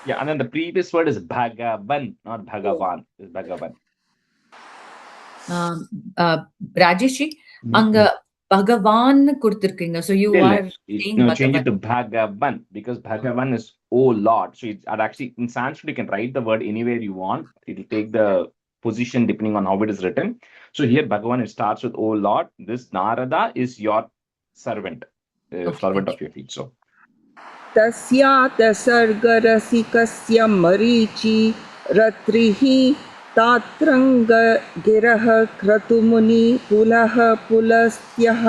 A: Yeah, and then the previous word is Bhagavan, not Bhagavan. It's Bhagavan.
B: Rajesh, anga Bhagavan கொடுத்திருக்கீங்க. So you are saying
A: change it to Bhagavan because Bhagavan is oh Lord. So it's actually in Sanskrit you can write the word anywhere you want. It will take the position depending on how it is written. So here Bhagavan, it starts with oh Lord. This Narada is your servant, servant of your feet. So
C: तस्यात सर्गरसिकस्य मरीचिरत्रिः तात्रङ्गिरः क्रतुमुनि पुलस्त्यः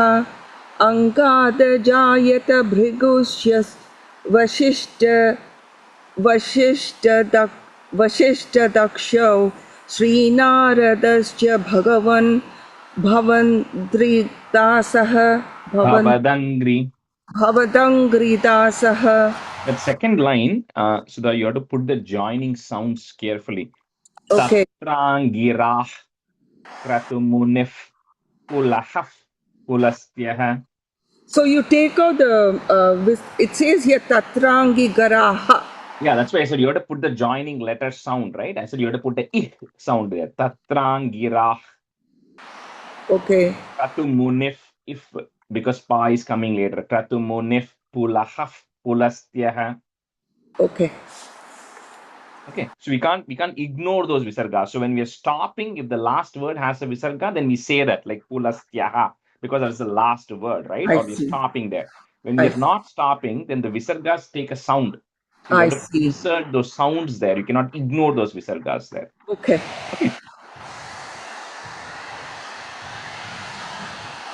C: अङ्गादजायत भृगुश्च Vasishtha वसिष्ठदक्षौ श्रीनारदश्च भवन्त्रिदासः
A: Bhavadangri.
C: भवदङ्घ्रिदासः.
A: That second line, so that you have to put the joining sounds carefully.
C: Okay.
A: Tatrangirah kratumunif pulahaf pulastyah.
C: So you take out the, it says here Tatrangi Garaha.
A: Yeah, that's why I said you have to put the joining letter sound, right? I said you have to put the ih sound there. Tatrangirah
C: Okay.
A: kratumunif, if, because pa is coming later. Kratumunif pulahaf pulastyah.
C: Okay.
A: Okay, so we can't ignore those visargas. So when we are stopping, if the last word has a visarga, then we say that like pulastyaha, because that's the last word, right?
C: I
A: Or we're
C: see.
A: stopping there. When we
C: I
A: are not stopping, then the visargas take a sound. So you
C: I
A: have to
C: see.
A: insert those sounds there. You cannot ignore those visargas there.
C: Okay.
A: Okay.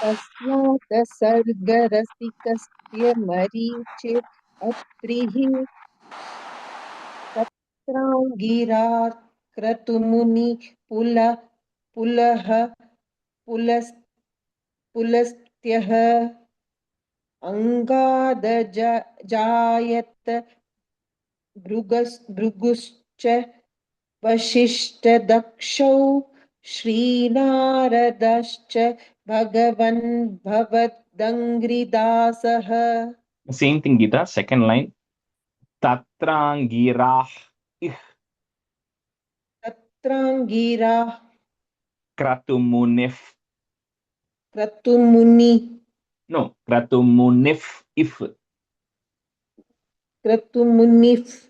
D: तस्मात् सर्गरसिकस्य मरीचिर् अत्रिः तत्राङ्गिरात् क्रतुमुनि पुलः पुलस्त्यः अङ्गादजायत भृगुश्च वसिष्ठदक्षौ श्रीनारदश्च भगवन् भवदङ्घ्रिदासः.
A: Same thing, Gita. Second line. Tatrangirah ih
D: तत्राङ्गिराः
A: kratumunif.
D: क्रतुमुनि
A: No, kratumunif if
D: क्रतुमुनिफ्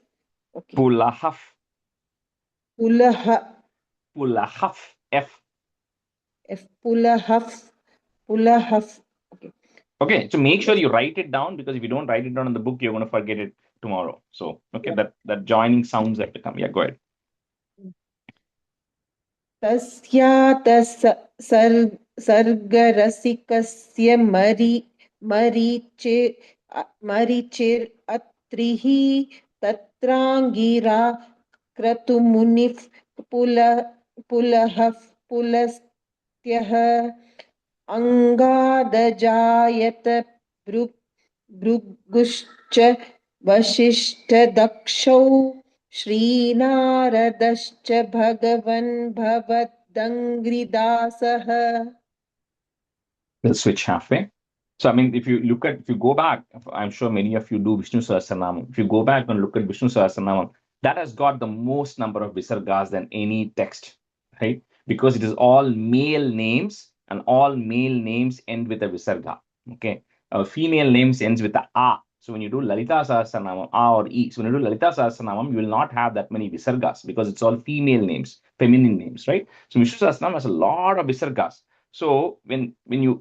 D: okay.
A: pulahaf
D: पुलः
A: f.
D: पुलहफ् okay.
A: Okay, so make sure you write it down, because if you don't write it down in the book, you're going to forget it tomorrow. So, okay,
D: Yeah.
A: that joining sounds have to come. Yeah, go ahead.
D: तस्यात सर्गरसिकस्य मरीचिर् अत्रिः तत्राङ्गिरा क्रतुमुनिः पुलः पुलस्त्यः अङ्गादजायत भृगुश्च वसिष्ठदक्षौ श्रीनारदश्च भगवन् भवदङ्घ्रिदासः.
A: We'll switch halfway. So, I mean, if you go back, I'm sure many of you do Vishnu Sahasranamam. If you go back and look at Vishnu Sahasranamam, that has got the most number of visargas than any text, right? Because it is all male names, and all male names end with a visarga. Okay. Female names ends with a a. So when you do Lalita Sahasranamam, a or e. So when you do Lalita Sahasranamam, you will not have that many visargas, because it's all female names, feminine names, right? So Vishnu Sahasranamam has a lot of visargas. So when you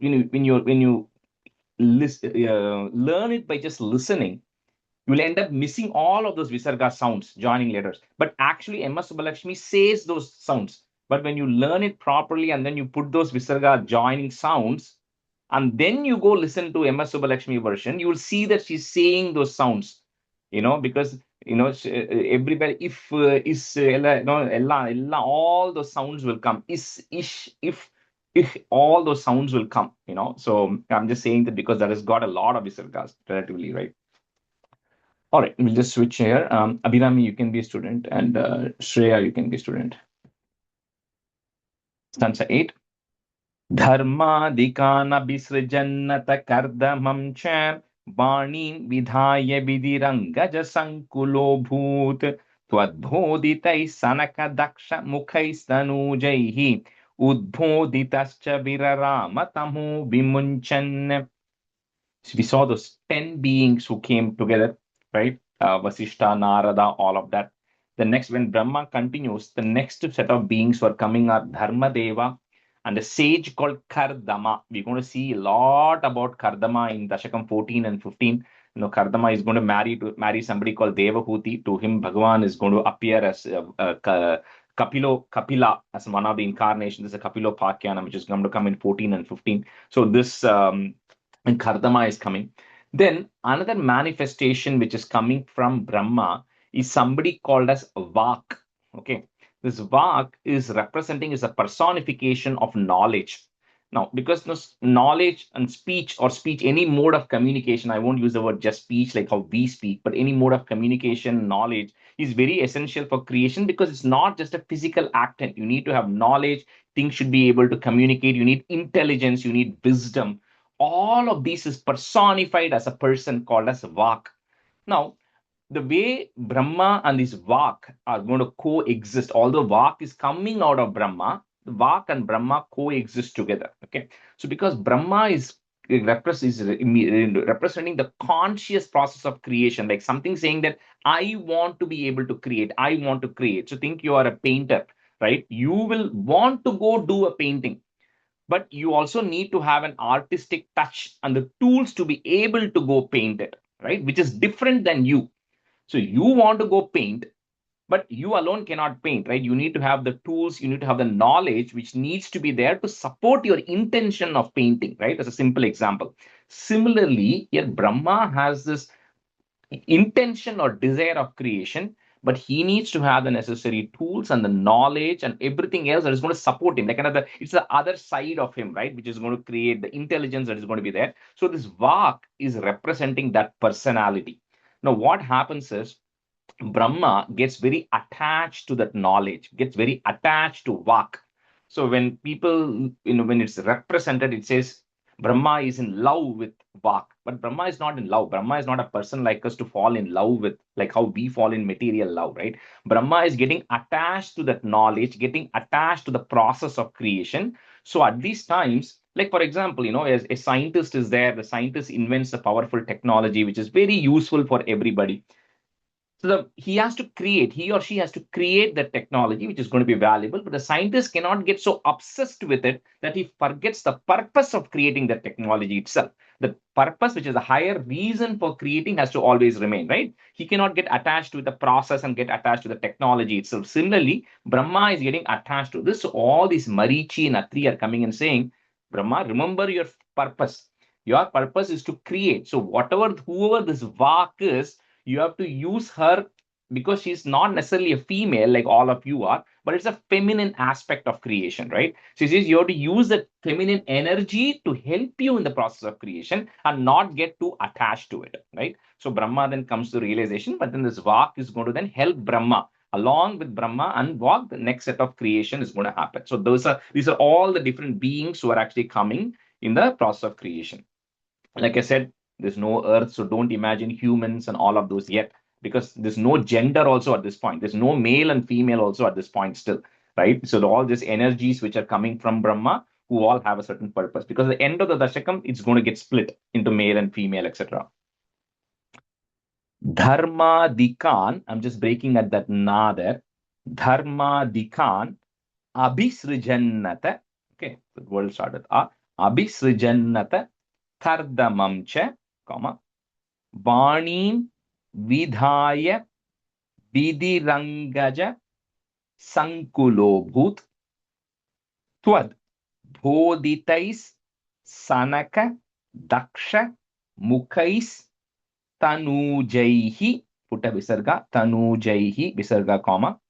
A: learn it by just listening, you will end up missing all of those visarga sounds, joining letters. But actually, Emma Subbalakshmi says those sounds. But when you learn it properly and then you put those visarga joining sounds, and then you go listen to Emma Subbalakshmi version, you will see that she's saying those sounds. Because everybody, if is ella, all those sounds will come. Is, ish, if all those sounds will come. So I'm just saying that because that has got a lot of visargas relatively, right? All right, we'll just switch here. Abhirami, you can be a student, and Shreya, you can be a student. Stanza 8. धर्मादिकानभिसृजन्नत कर्दमं च वाणीं विधाय विधिरङ्गज सङ्कुलोऽभूत् त्वद्बोधितैः सनकदक्षमुखैस्तनूजैः उद्बोधितश्च विरराम तमो विमुञ्चन्. We saw those 10 beings who came together, right? Vasishta, Narada, all of that. The next, when Brahma continues, the next set of beings who are coming are Dharma Deva and a sage called Kardama. We're going to see a lot about Kardama in Dashakam 14 and 15. Kardama is going to marry somebody called Devahuti. To him, Bhagavan is going to appear as Kapila, as one of the incarnations. There's a Kapilopakyanam, which is going to come in 14 and 15. So this and Kardama is coming. Then another manifestation which is coming from Brahma is somebody called as Vak. Okay, this Vak is representing is a personification of knowledge. Now, because this knowledge and speech or speech, any mode of communication, I won't use the word just speech like how we speak, but any mode of communication, knowledge is very essential for creation because it's not just a physical act. And you need to have knowledge, things should be able to communicate, you need intelligence, you need wisdom. All of this is personified as a person called as Vak. Now, the way Brahma and this Vak are going to coexist, although Vak is coming out of Brahma, the Vak and Brahma coexist together. Okay, so because Brahma is representing the conscious process of creation, like something saying that I want to be able to create, I want to create. So think you are a painter, right? You will want to go do a painting, but you also need to have an artistic touch and the tools to be able to go paint it, right? Which is different than you. So you want to go paint, but you alone cannot paint, right? You need to have the tools, you need to have the knowledge which needs to be there to support your intention of painting, right? As a simple example. Similarly, here Brahma has this intention or desire of creation, but he needs to have the necessary tools and the knowledge and everything else that is going to support him. Like another, it's the other side of him, right? Which is going to create the intelligence that is going to be there. So this Vak is representing that personality. Now, what happens is Brahma gets very attached to that knowledge, gets very attached to Vak. So when people, when it's represented, it says Brahma is in love with Vak, but Brahma is not in love. Brahma is not a person like us to fall in love with, like how we fall in material love, right? Brahma is getting attached to that knowledge, getting attached to the process of creation. So at these times, like for example, as a scientist is there, the scientist invents a powerful technology which is very useful for everybody. So he has to create, he or she has to create the technology which is going to be valuable, but the scientist cannot get so obsessed with it that he forgets the purpose of creating the technology itself. The purpose, which is a higher reason for creating, has to always remain, right? He cannot get attached to the process and get attached to the technology itself. Similarly, Brahma is getting attached to this. So all these Marichi and Atri are coming and saying, Brahma, remember your purpose. Your purpose is to create. So whoever this Vak is, you have to use her because she's not necessarily a female like all of you are, but it's a feminine aspect of creation, right? So she says you have to use that feminine energy to help you in the process of creation and not get too attached to it, right? So Brahma then comes to realization, but then this Vak is going to then help Brahma. Along with Brahma and Vak, the next set of creation is going to happen. So these are all the different beings who are actually coming in the process of creation. Like I said, there's no earth, so don't imagine humans and all of those yet, because there's no gender also at this point. There's no male and female also at this point still, right? So all these energies which are coming from Brahma, who all have a certain purpose, because at the end of the Dashakam, it's going to get split into male and female, etc. Dharma-dikan, I'm just breaking at that na there. Dharma-dikan abhisrijannata. Okay, the word started. Abhisrijannata kardamam cha, Vanim vidhaya vidirangaja sankulobhut tvad bodhitais sanaka daksha mukhais tanujaihi, put a visarga, tanujaihi, visarga, comma.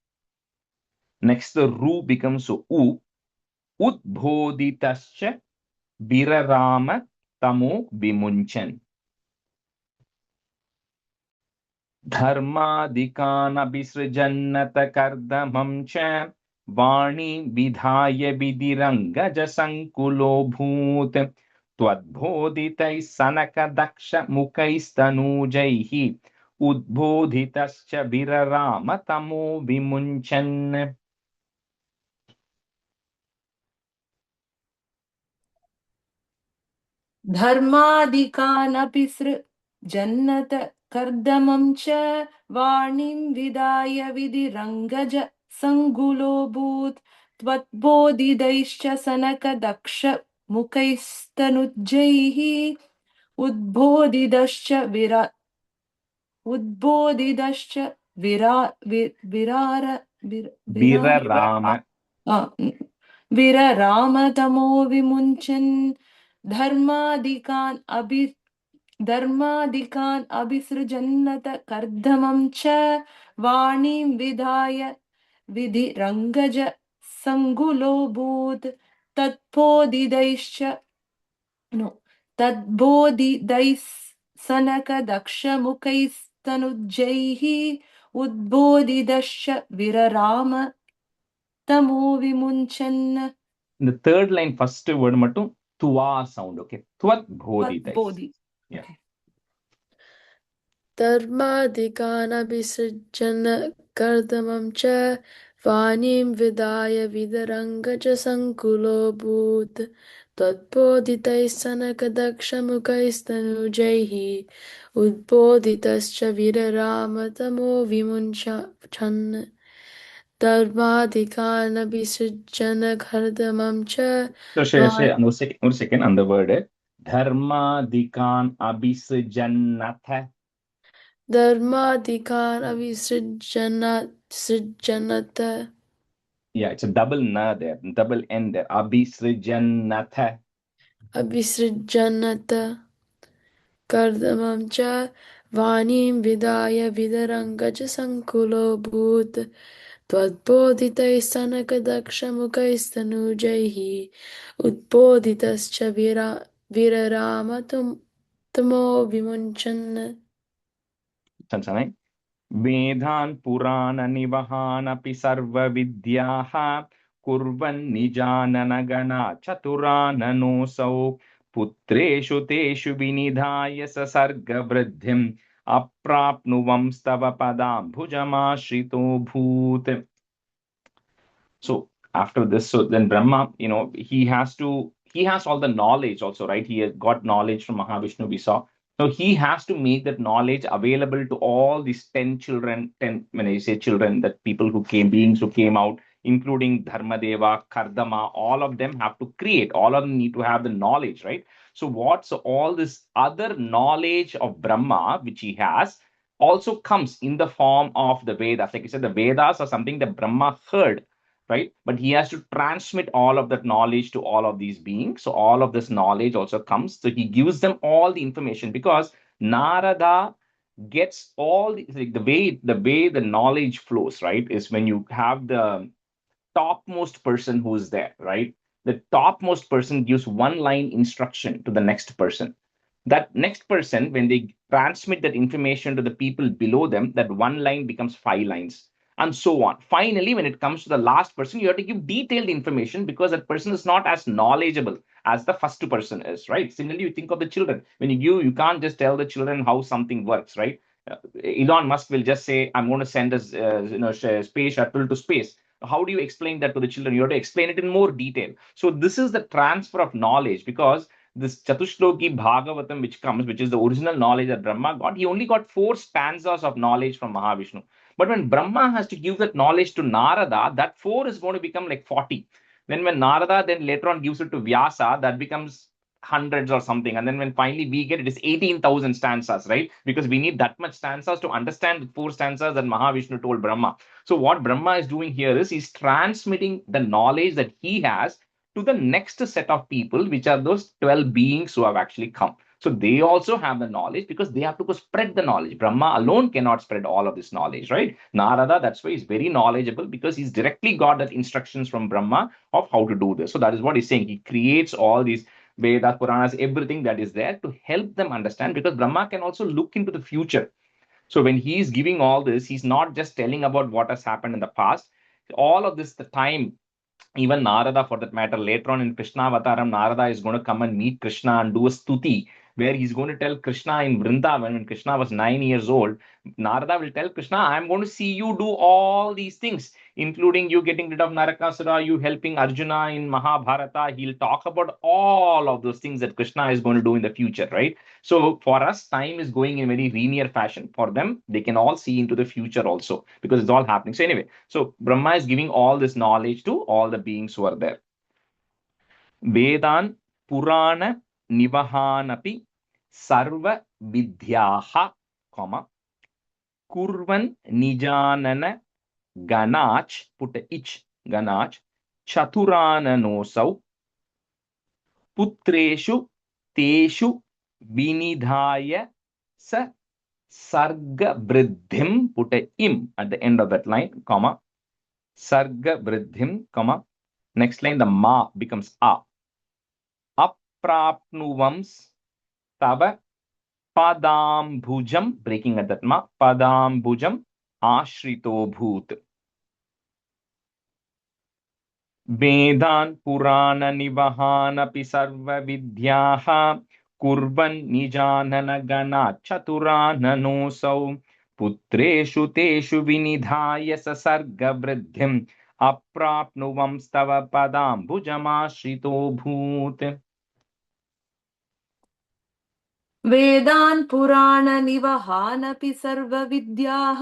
A: Next, the ru becomes u. Udbodhitascha birarama tamo vimunchan. धर्मादिकानभिसृजन्नत कर्दमं च वाणी विधाय विधिरङ्गज संकुलोऽभूत् त्वद्बोधितैः सनकदक्ष मुखैस्तनूजैः उद्बोधितश्च विरराम तमो विमुञ्चन्.
B: धर्मादिकानपि जन्नत कर्दमं च वाणीं विदाय विधिरङ्गज सङ्गुलोऽभूत् त्वद्बोधितैश्च सनकदक्ष मुखैस्तनुजैः उद्बोधितश्च विरराम तमो विमुञ्चन्. धर्मादिकान् धर्मादिकान् अभिसृजन्नत कर्दमं च वाणीं विधाय विधिरङ्गज सङ्गुलोऽभूत् तत्पोदितैश्च तद्बोधितैः सनकदक्षमुखैस्तनुजैः उद्बोधितश्च विरराम तमो विमुञ्चन्.
A: In the third line, first word mattum tuva sound. Okay, tvat bodhitais.
B: Bodhi.
A: Yeah.
B: Okay.
E: धर्मादिकानभिसृजन कर्दमं च वाणीं विधाय विदरङ्गज सङ्कुलोऽभूत् त्वद्बोधितैः सनकदक्षमुखैस्तनुजैः उद्बोधितश्च विरराम तमो विमुञ्चन् धर्मादिकानभिसृजन कर्दमं च
A: So Shay, one second on the word dharma dikan abhisujannatha.
E: धर्मादिकान् अभिसृजनत
A: Yeah, it's a double na there, double n there. Abhisujannatha.
E: अभिसृजनत कर्दमं च वाणीं विधाय विदरङ्गज सङ्कुलोऽभूत् त्वद्बोधितैः सनकदक्षमुखैस्तनूजैः उद्बोधितश्च विरराम तमो विमुञ्चन्
A: Sansanai. Vedhan Purana Nivahanapi Sarva Vidyaha Kurvan Nijanana Gana Chaturananosau Putreshu Teshu Vinidhaya Sasarga Vridhim Aprapnuvam Stava Padam Bhujama Bhut. So after this, so then Brahma, he has all the knowledge also, right? He has got knowledge from Mahavishnu, we saw. So he has to make that knowledge available to all these 10 children, 10, when I say children, that beings who came out, including Dharmadeva, Kardama, all of them have to create, all of them need to have the knowledge, right? So all this other knowledge of Brahma, which he has, also comes in the form of the Vedas. Like I said, the Vedas are something that Brahma heard, right? But he has to transmit all of that knowledge to all of these beings. So all of this knowledge also comes. So he gives them all the information because Narada gets all the way the knowledge flows, right? Is when you have the topmost person who's there, right? The topmost person gives one line instruction to the next person. That next person, when they transmit that information to the people below them, that one line becomes 5 lines and so on. Finally, when it comes to the last person, you have to give detailed information because that person is not as knowledgeable as the first person is, right? Similarly, you think of the children. When you can't just tell the children how something works, right? Elon Musk will just say, I'm going to send a space shuttle to space. How do you explain that to the children? You have to explain it in more detail. So this is the transfer of knowledge, because this Chatushloki Bhagavatam which is the original knowledge that Brahma got, he only got 4 stanzas of knowledge from Mahavishnu. But when Brahma has to give that knowledge to Narada, that 4 is going to become like 40. Then when Narada then later on gives it to Vyasa, that becomes hundreds or something. And then when finally we get it is 18,000 stanzas, right? Because we need that much stanzas to understand the 4 stanzas that Mahavishnu told Brahma. So what Brahma is doing here is he's transmitting the knowledge that he has to the next set of people, which are those 12 beings who have actually come. So they also have the knowledge because they have to go spread the knowledge. Brahma alone cannot spread all of this knowledge, right? Narada, that's why he's very knowledgeable, because he's directly got that instructions from Brahma of how to do this. So that is what he's saying. He creates all these Vedas, Puranas, everything that is there to help them understand, because Brahma can also look into the future. So when he is giving all this, he's not just telling about what has happened in the past. All of this, the time, even Narada for that matter, later on in Krishna Avataram, Narada is going to come and meet Krishna and do a stuti, where he's going to tell Krishna in Vrindavan, when Krishna was 9 years old, Narada will tell Krishna, I'm going to see you do all these things, including you getting rid of Narakasura, you helping Arjuna in Mahabharata. He'll talk about all of those things that Krishna is going to do in the future, right? So for us, time is going in very linear fashion. For them, they can all see into the future also, because it's all happening. So anyway, so Brahma is giving all this knowledge to all the beings who are there. Vedan Purana Nivahanapi Sarva Vidyaha, Kurvan Nijanana Ganach, put a ich, Ganach, Chaturananosau, Putreshu Teshu Vinidhaya sa sarga vriddhim, put a im at the end of that line, comma, sarga vriddhim, comma. Next line, the ma becomes a. Aprapnuvams tava padambhujam, breaking at that ma, padambhujam ashrito bhoot. Vedan Purana Nivahanapi Sarva Vidyaha Kurvan Nijanana Gana Chaturananosav Putreshu Teshu Vinidhaya Sasarga Vridhim Aprapnuvam Stava Padam Bhujamashrito Bhoot.
B: वेदान् पुराणनिवहानपि सर्वविद्याः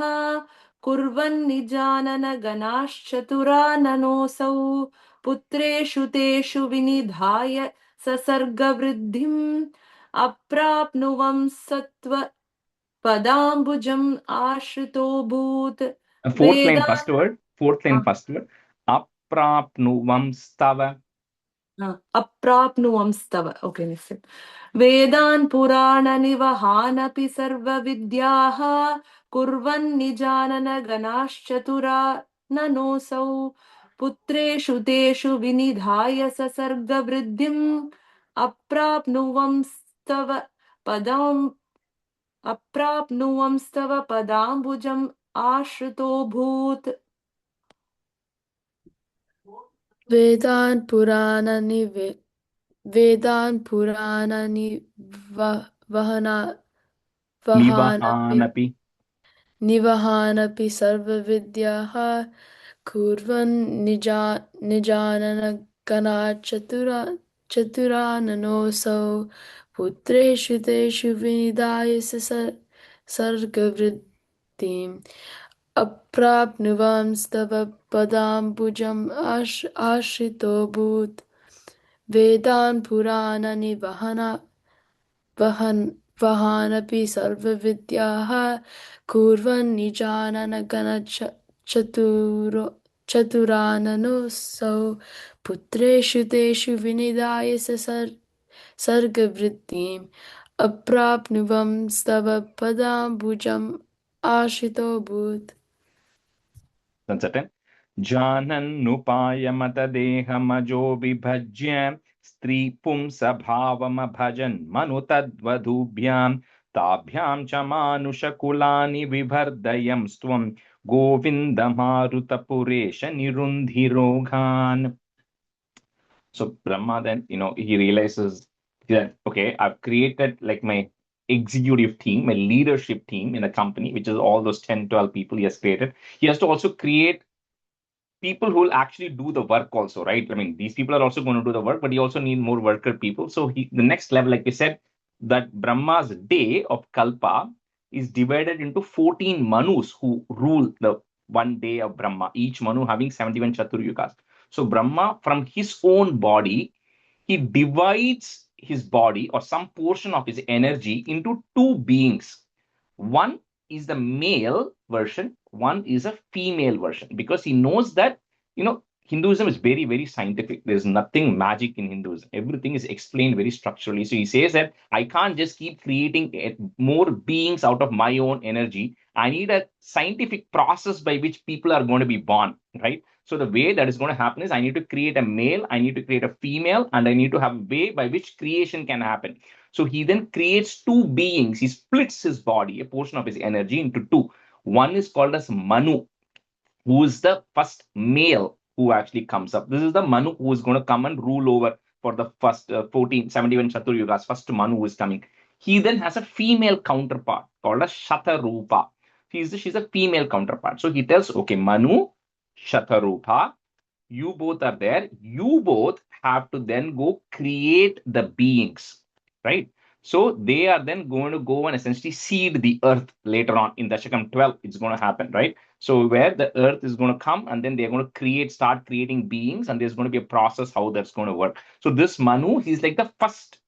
B: कुर्वन्निजाननगणाश्चतुराननोऽसौ पुत्रेषु तेषु विनिधाय ससर्गवृद्धिम् अप्राप्नुवं सत्त्वपदाम्बुजम् आश्रितोऽभूत्
A: Fourth line,
B: वेदान्
A: first word. Fourth line, first word. Aprapnuvam Stava.
B: अप्राप्नुवंस्तव okay next वेदान् पुराणनिवहानपि सर्वविद्याः कुर्वन्निजाननगणाश्चतुराननोऽसौ पुत्रेषु तेषु विनिधाय ससर्गवृद्धिम् अप्राप्नुवंस्तव पदाम्बुजम् आश्रितोऽभूत्
E: Vedan Purana Vahanapi
A: Nivahanapi.
E: Nivahanapi Sarvavidyaha Kurvan Nijanana Gana Chaturananoso Putreshu Teshu Vinidaya Sargavriddhim Aprapnuvam Stava Padambujam Ashrito Bhut Vedan Purana Vahanapi Sarvavidyaha Kurvan Nijanana Gana Chaturanano Putreshu Teshu Vinidaya Sargavriddhim Aprapnuvam Stava Padambujam Ashito Bhut.
A: That's it. जानन्नुपायमतदेहमजो विभज्य स्त्रीपुंसभावमभजन् मनुतद्वधूभ्यां ताभ्यां च मानुषकुलानि विभर्दयं स्वं गोविन्दमारुतपुरेश निरुन्धिरोगान्. So Brahma then, he realizes that, okay, I've created like my executive team, my leadership team in a company, which is all those 10, 12 people he has created. He has to also create people who will actually do the work also, right? I mean, these people are also going to do the work, but you also need more worker people. So the next level, like we said, that Brahma's day of Kalpa is divided into 14 Manus who rule the one day of Brahma, each Manu having 71 Chaturyugas. So Brahma, from his own body, he divides his body or some portion of his energy into two beings. One is the male version, one is a female version, because he knows that, Hinduism is very, very scientific. There's nothing magic in Hinduism. Everything is explained very structurally. So he says that I can't just keep creating more beings out of my own energy. I need a scientific process by which people are going to be born, right? So the way that is going to happen is I need to create a male, I need to create a female, and I need to have a way by which creation can happen. So he then creates two beings. He splits his body, a portion of his energy, into two. One is called as Manu, who is the first male who actually comes up. This is the Manu who is going to come and rule over for the first 71 Chaturyugas, first Manu who is coming. He then has a female counterpart called a Shatarupa. She's a female counterpart. So he tells, okay, Manu, Shatarupa, you both are there. You both have to then go create the beings, right? So they are then going to go and essentially seed the earth later on in Dashakam 12. It's going to happen, right? So where the earth is going to come and then they're going to start creating beings, and there's going to be a process how that's going to work. So this Manu, he's like the first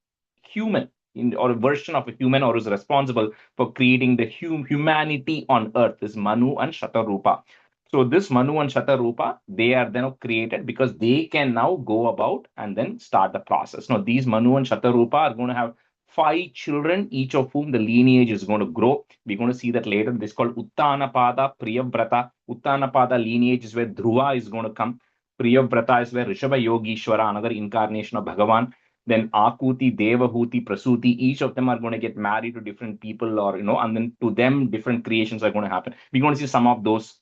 A: human or a version of a human, or is responsible for creating the humanity on earth, is Manu and Shatarupa. So this Manu and Shatarupa, they are then created because they can now go about and then start the process. Now these Manu and Shatarupa are going to have 5 children, each of whom the lineage is going to grow. We're going to see that later. This is called Uttanapada, Priyavrata. Uttanapada lineage is where Dhruva is going to come. Priyavrata is where Rishabha Yogishwara, another incarnation of Bhagavan. Then Akuti, Devahuti, Prasuti, each of them are going to get married to different people, or, and then to them, different creations are going to happen. We're going to see some of those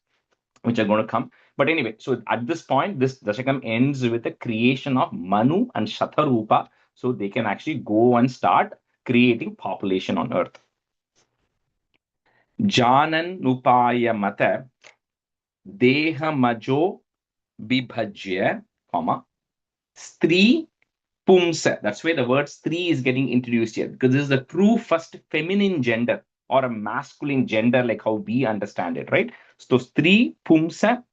A: which are going to come. But anyway, so at this point, this Dashakam ends with the creation of Manu and Shatarupa, so they can actually go and start creating population on earth. Janan Nupaya Mata Deha Majo Vibhajya, Stri Pumsa. That's where the word Stri is getting introduced here, because this is the true first feminine gender or a masculine gender, like how we understand it, right? So Stri Pumsa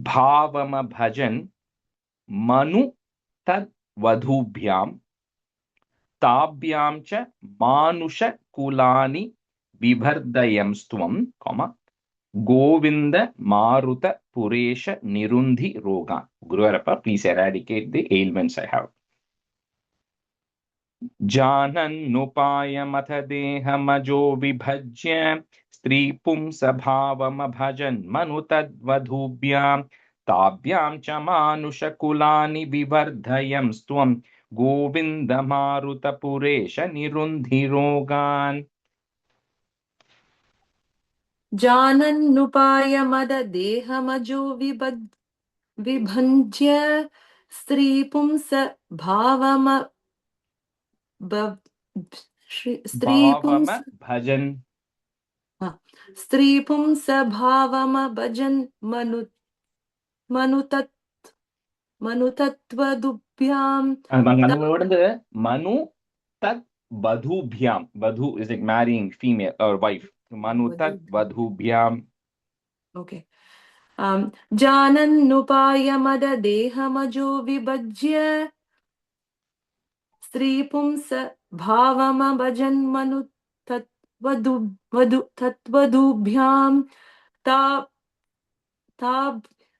A: Bhavama Bhajan Manu Tad Vadhubhyam Tabhyam cha Manusha Kulani Vibhardayamstvam, Govinda Maruta Puresha Nirundi Roga. Guruvarappa, please eradicate the ailments I have. Janan Nupaya Matha Deha Majo Vibhajya Stri Pumsa Bhavam Bhajan Manutad Vadhubhyam Tabhyam cha Manusha Kulani Vivardhayam Stvam Govinda Maruta Puresha Nirundi Rogan.
B: Janan Nupaya Mada Deha Majo Vibhajya Stri Pumsa Bhavama Stri Pumsa
A: Bhajan
B: Stri Pumsa Bhavama Bhajan Manutattvadubhyam.
A: Manu Tat Vadhubhyam. Vadhu is like marrying female or wife. Manu Tat Vadhubhyam.
B: Okay. Janan Nupaya Mada Deha Majo Vibhajya Stri Pumsa Bhavama Bhajan Manu Tatvadubhyam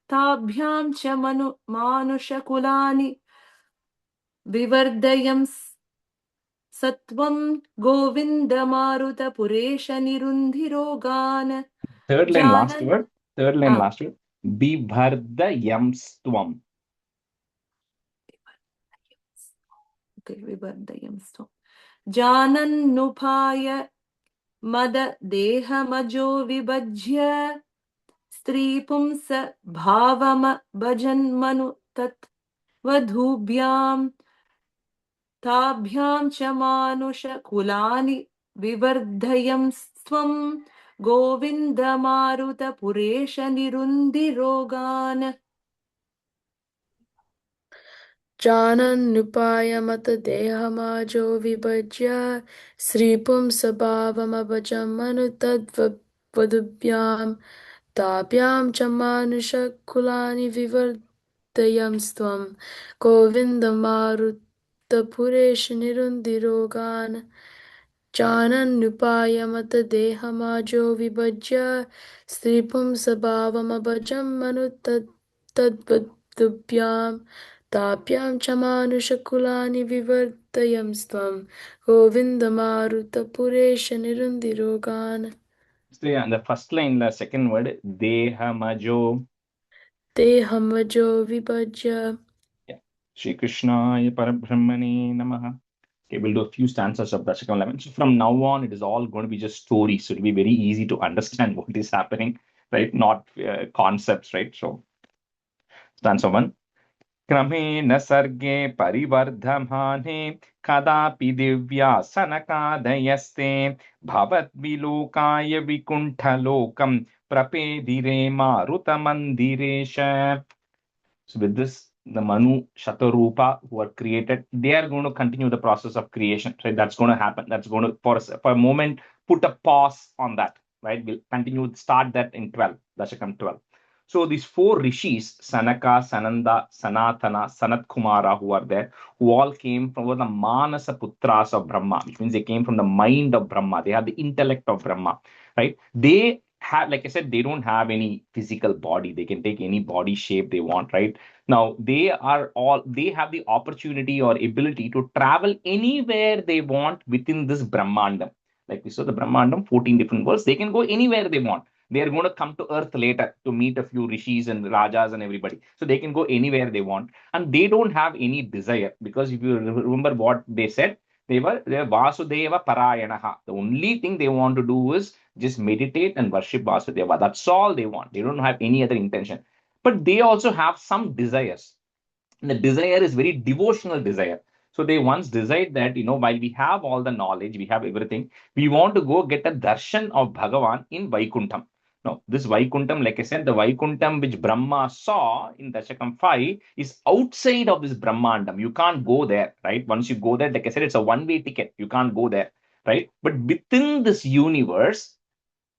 B: Tabhyam cha Manusha Kulani Vivardayam Satvam Govinda Maruta Puresha Nirundi Rogan.
A: Third line, last word. Third line, last word. Vibhardayamstvam.
B: Okay, Vibhardayamstvam. Janan Nupaya Mada Deha Majo Vibhajya Stri Pumsa Bhavama Bhajan Manu Tat Vadhubhyam Tabhyam cha Manusha Kulani Vivardhayam Svam Govinda Maruta Puresha Nirundi Rogan.
E: Janan Nupaya Mata Deha Majo Vibhajya Sri Pumsa Bhavama Bhajam Manutad Vadubhyam Tabhyam cha Manusha Kulani Vivardayam Stvam Govinda Maruta Puresha Nirundi Rogan. Janan Nupaya Mata Deha Majo Vibhajya Sri Pumsa Bhavama Bhajam Manutad Vadubhyam Tabhyam cha Manusha Kulani Vivardayam Stvam Govinda Maruta Puresha Nirundi Rogan.
A: So yeah, the first line, the second word, Deha Majo.
E: Deha Majo Vibhajya.
A: Yeah. Shri Krishnaya Parabrahmane Namaha. Okay, we'll do a few stanzas of Dashakam 11. So from now on, it is all going to be just stories. So it'll be very easy to understand what is happening, right? Not concepts, right? So stanza 1. क्रमेण सर्गे परिवर्धमाने कदापि दिव्यासनकादयस्ते भवद्विलोकाय विकुण्ठलोकं प्रपेदिरे मारुतमन्दिरेश. So with this, the Manu, Shatarupa who are created, they are going to continue the process of creation. Right? That's going to happen. That's going to, for a moment, put a pause on that. Right? We'll continue, start that in 12, Dashakam 12. So these 4 rishis, Sanaka, Sananda, Sanatana, Sanat Kumara, who are there, who all came from the Manasa Putras of Brahma, which means they came from the mind of Brahma. They have the intellect of Brahma, right? They have, like I said, they don't have any physical body. They can take any body shape they want, right? Now they have the opportunity or ability to travel anywhere they want within this Brahmandam. Like we saw the Brahmandam, 14 different worlds. They can go anywhere they want. They are going to come to earth later to meet a few rishis and rajas and everybody. So they can go anywhere they want. And they don't have any desire, because if you remember what they said, they were Vasudeva Parayanaha. The only thing they want to do is just meditate and worship Vasudeva. That's all they want. They don't have any other intention. But they also have some desires. And the desire is very devotional desire. So they once desired that, while we have all the knowledge, we have everything, we want to go get a darshan of Bhagavan in Vaikuntham. Now, this Vaikuntham, like I said, the Vaikuntham which Brahma saw in Dasakam 5 is outside of this Brahmandam. You can't go there, right? Once you go there, like I said, it's a one-way ticket. You can't go there, right? But within this universe,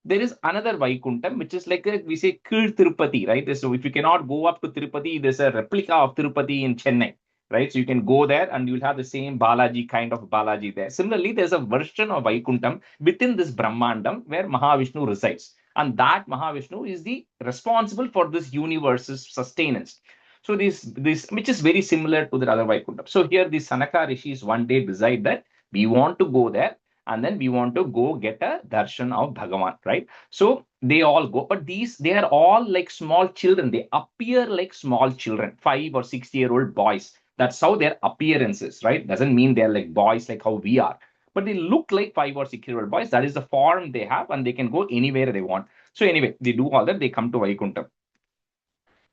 A: there is another Vaikuntham, which is like we say Kir Tirupati, right? So if you cannot go up to Tirupati, there's a replica of Tirupati in Chennai, right? So you can go there and you'll have the same Balaji, kind of Balaji there. Similarly, there's a version of Vaikuntham within this Brahmandam where Mahavishnu resides. And that Mahavishnu is the responsible for this universe's sustenance. So this which is very similar to the other Vaikuntham. So here the Sanaka rishis one day decide that we want to go there, and then we want to go get a darshan of Bhagavan, right? So they all go, but they are all like small children. They appear like small children, 5 or 6-year-old boys. That's how their appearance is, right? Doesn't mean they're like boys like how we are, but they look like 5 or 6-year-old boys. That is the form they have, and they can go anywhere they want. So anyway, they do all that. They come to Vaikuntham.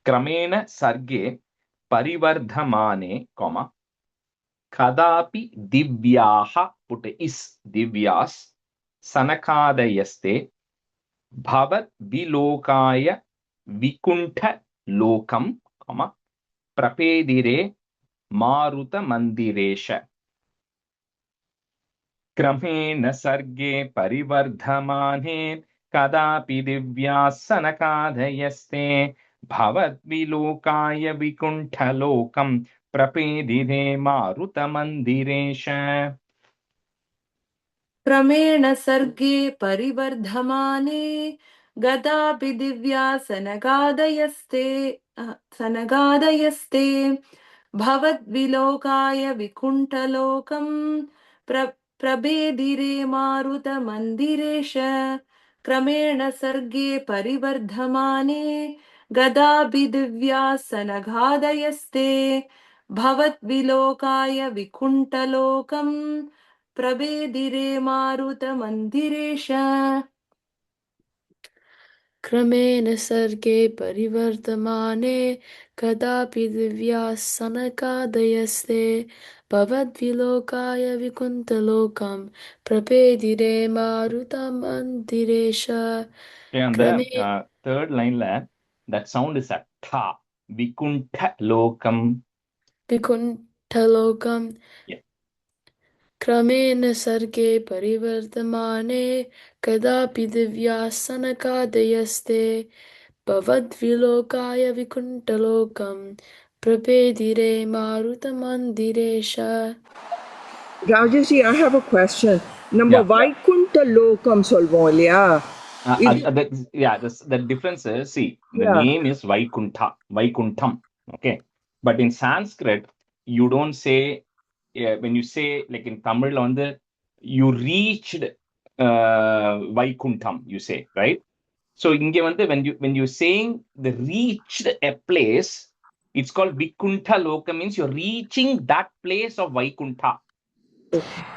A: Kramena sarge parivardhamane, comma, Kadapi divyaha, put is divyas, sanakadayaste, bhavat vilokaya vikuntha lokam, comma, prapedire maruta mandiresha. Kramena sarge parivardhamane, kadapi divyas sanakadayaste, bhavat vilokaya vikuntha lokam, Prapedide Maruta Mandiresha.
B: क्रमेण सर्गे परिवर्धमाने गदापि दिव्या सनगादयस्ते भवद्विलोकाय विकुण्ठलोकम् प्रभेदिरे मारुतमन्दिरेश क्रमेण सर्गे परिवर्धमाने गदापि दिव्या सनगादयस्ते भवद्विलोकाय विकुण्ठलोकम् प्रभेदिरे मारुतमन्दिरेश.
E: क्रमेण सर्गे परिवर्तमाने कदापि दिव्याः सनकादयस्ते भवद्विलोकाय विकुन्तलोकं प्रपेदिरे मारुतमन्दिरेश.
A: Okay, on the third line, that sound is a tha. Vikuntha Lokam.
E: विकुण्ठलोकं
A: Yeah.
E: क्रमेण सर्गे परिवर्तमाने कदापि दिव्याः सनकादयस्ते भवद्विलोकाय विकुण्ठलोकं प्रपेदिरे मारुतमन्दिरेश.
C: Rajesh, I have a question. Number
A: Yeah.
C: Vaikunta Lokam solvom illaya.
A: The difference is, see, the name is Vaikuntha, Vaikuntham. Okay. But in Sanskrit, you don't say, when you say, like in Tamil, on the, you reached Vaikuntham, you say, right? So when you're saying the reached a place, it's called Vikuntha Loka, means you're reaching that place of Vaikuntha.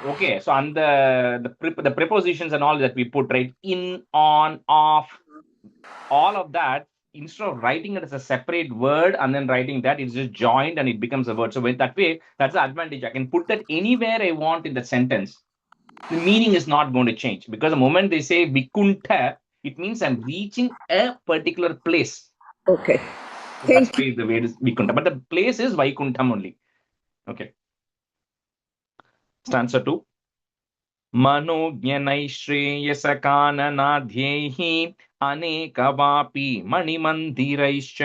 A: Okay, so on the prepositions and all that we put, right, in, on, off, all of that, instead of writing it as a separate word and then writing that, it's just joined and it becomes a word. So that way, that's the advantage. I can put that anywhere I want in the sentence. The meaning is not going to change, because the moment they say Vikuntha, it means I'm reaching a particular place.
C: Okay.
A: So that's why the word is Vikuntha. But the place is Vaikuntham only. Okay. Stanza 2. Manogyanaiश्रेयसकाननाद्यैः अनेकवापि मणिमन्दिरैश्च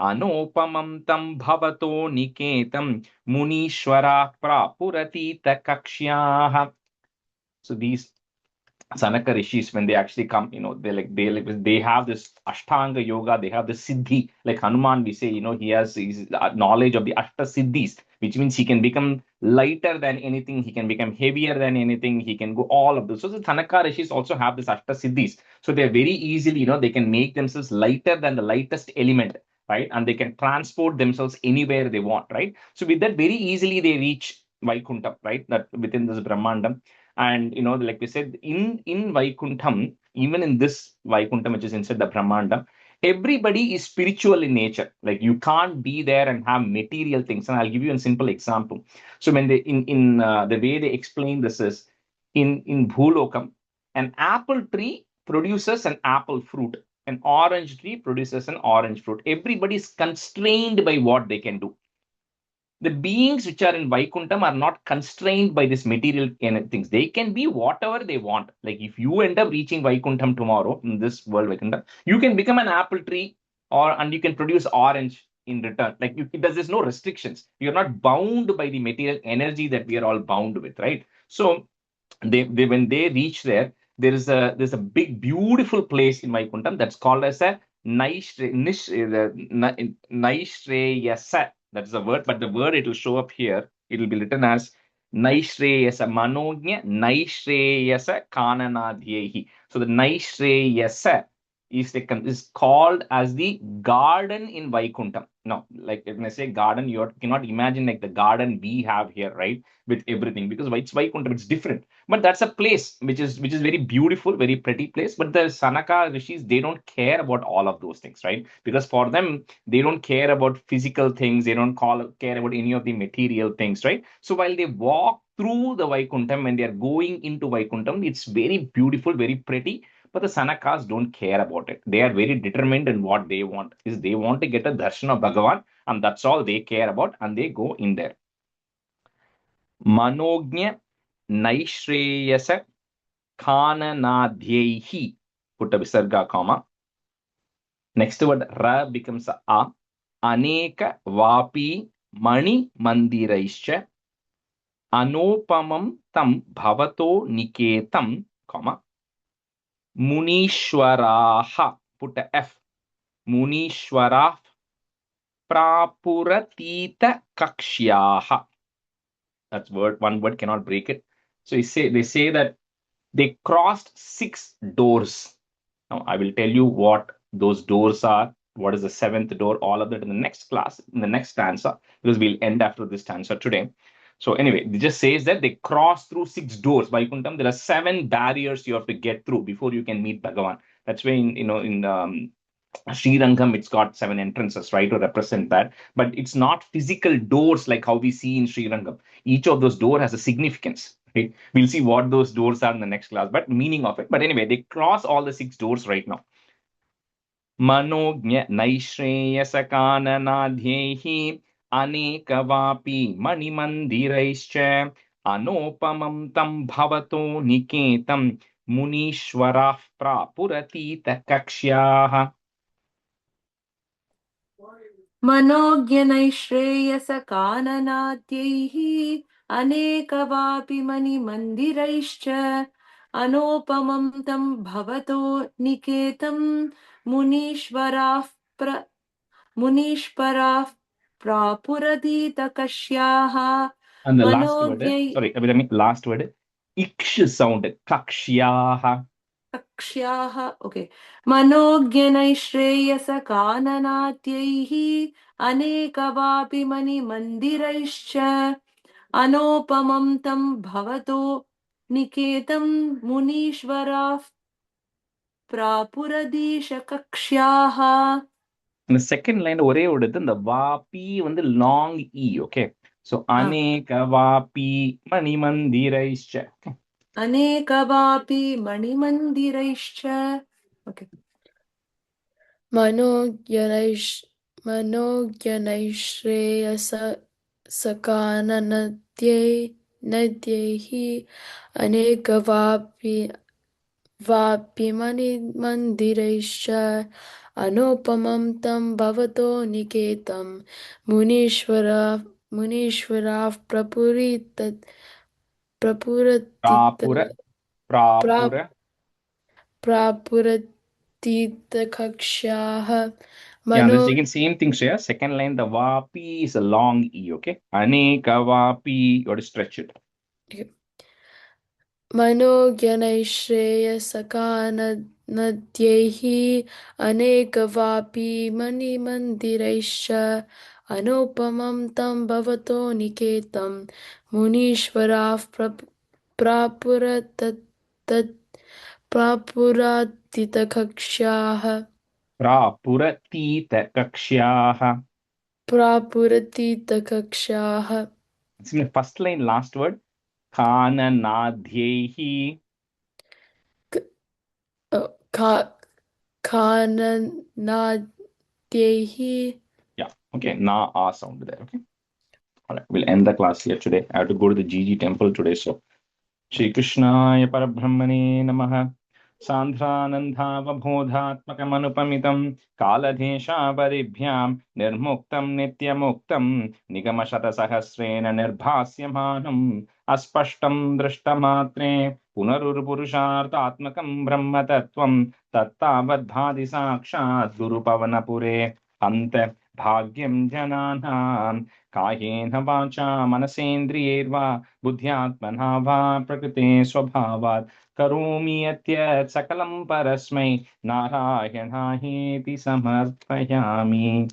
A: अनोपमं तं भवतो निकेतं मुनीश्वराः प्रापुरतीतकक्ष्याः. So these Sanaka rishis, when they actually come, they have this Ashtanga yoga, they have the siddhi, like Hanuman. We say, he has his knowledge of the Ashta siddhis, which means he can become lighter than anything, he can become heavier than anything, he can go all of this. So the Sanaka rishis also have this Ashta siddhis, so they're very easily, they can make themselves lighter than the lightest element, right? And they can transport themselves anywhere they want, right? So with that, very easily they reach Vaikuntham, right? That within this Brahmandam. And like we said, in Vaikuntham, even in this Vaikuntham, which is inside the Brahmandam, everybody is spiritual in nature. Like you can't be there and have material things. And I'll give you a simple example. So when they in the way they explain this is in Bhulokam, an apple tree produces an apple fruit. An orange tree produces an orange fruit. Everybody is constrained by what they can do. The beings which are in Vaikuntham are not constrained by this material things. They can be whatever they want. Like if you end up reaching Vaikuntham tomorrow in this world Vaikuntham, you can become an apple tree, and you can produce orange in return. Like there's no restrictions. You're not bound by the material energy that we are all bound with, right? So they when they reach there, there's a big beautiful place in Vaikuntham that's called as a Naishreyasa. That's the word, but the word it will show up here. It will be written as Naishreyasa Manognya Naishreyasa Kananadhyehi. So the Naishreyasa is called as the garden in Vaikuntham. Now, like when I say garden, you cannot imagine like the garden we have here, right? With everything, because it's Vaikuntham, it's different. But that's a place which is very beautiful, very pretty place. But the Sanaka rishis, they don't care about all of those things, right? Because for them, they don't care about physical things, they don't care about any of the material things, right? So while they walk through the Vaikuntham, when they are going into Vaikuntham, it's very beautiful, very pretty. But the Sanakas don't care about it. They are very determined in what they want. Is they want to get a darshan of Bhagavan, and that's all they care about, and they go in there. Manognya Naishreyasa Kananadhyehi. Put a visarga comma. Next word Ra becomes A. Aneka Vapi Mani Mandiraischa Anopamam Tam Bhavato Niketam, comma. Munishwaraha. Put a F. Munishwarah Prapuratita Kakshyaha. That's one word cannot break it. So they say that they crossed 6 doors. Now I will tell you what those doors are. What is the 7th door? All of that in the next class, in the next stanza, because we'll end after this stanza today. So anyway, it just says that they cross through 6 doors. Vaikuntham, there are 7 barriers you have to get through before you can meet Bhagavan. That's why in Sri Rangam, it's got 7 entrances, right, to represent that. But it's not physical doors like how we see in Sri Rangam. Each of those doors has a significance. Right? We'll see what those doors are in the next class, but meaning of it. But anyway, they cross all the 6 doors right now. Manognya Naishreyaskananadhyehi Anekavapi Manimandiraischa Anopamam Tam Bhavato Niketam Munishwarah Prapuratita Kakshyaha.
B: मनोज्ञनैश्रेयसकाननाद्यैः अनेकवापि मणिमन्दिरैश्च अनोपमं तं भवतो निकेतं मुनीश्वराः प्रापुरतीतकश्याः
A: And the last word,
B: मनोज्ञै
A: last word, iksh sound, kakshyaha.
B: कक्ष्याः okay मनोज्ञनैश्रेयसकाननाद्यैः अनेकवापि मणिमन्दिरैश्च अनोपमं तं भवतो निकेतं मुनीश्वराः प्रापुरदीशकक्ष्याः.
A: In the second line, ஒரே ஒரு இது, இந்த வாபி வந்து long e, okay? So aneka vapi manimandiraischcha.
B: अनेकवापि मणिमन्दिरैश्च ओके
E: मनोज्ञनैश्रेयसकाननद्यैः अनेकवाप्यमणिमन्दिरैश्च अनुपमं तं भवतो निकेतं मुनीश्वराः
A: Prapura
E: प्रापुरतीतकक्ष्याः
A: Yeah,
E: मनो
A: this again same thing, Shreya. Second line, the vapi is a long e, okay? Aneka vapi, you have to stretch it.
E: मनोज्ञनैश्रेयसकानद्यैः अनेकवापि मणिमन्दिरैश्च अनुपमं तं भवतो निकेतं मुनीश्वराः प्रापुरतीतकक्ष्याः प्रापुरतीतकक्ष्याः
A: First line, last word, kananadhyehi.
E: काननाद्यैः.
A: Yeah, okay, na a sound there, okay? All right, we'll end the class here today. I have to go to the GG temple today, so Shri Krishnaya Parabrahmane Namaha. सान्ध्रानन्दावबोधात्मकमनुपमितं कालदेशापरिभ्यां निर्मुक्तं नित्यमुक्तं निगमशतसहस्रेण निर्भास्यमानम् अस्पष्टं दृष्टमात्रे पुनरुर्पुरुषार्थात्मकं ब्रह्मतत्त्वं तत्तावद्भाति साक्षात् गुरुपवनपुरे अन्त भाग्यं जनानां कायेन वाचा मनसेन्द्रियैर्वा बुद्ध्यात्मना वा प्रकृते स्वभावात् करोमि यत् सकलं परस्मै नारायणायेति समर्पयामि.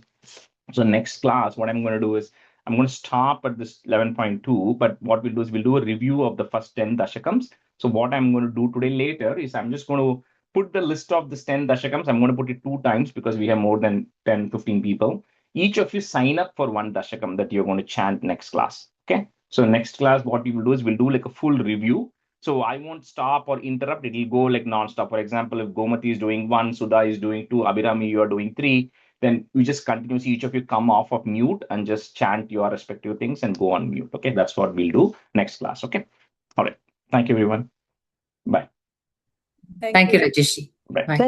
A: So next class, what I'm going to do is I'm going to stop at this 11.2, but what we'll do is we'll do a review of the first 10 dashakams. So what I'm going to do today later is I'm just going to put the list of this 10 dashakams. I'm going to put it 2 times because we have more than 10, 15 people. Each of you sign up for one dashakam that you're going to chant next class. Okay. So next class, what we will do is we'll do like a full review. So I won't stop or interrupt. It will go like non-stop. For example, if Gomati is doing 1, Sudha is doing 2, Abhirami, you are doing 3, then we just continuously, each of you come off of mute and just chant your respective things and go on mute. Okay, that's what we'll do next class. Okay. All right. Thank you, everyone. Bye.
F: Thank you, Rajesh.
A: Bye.
C: Thank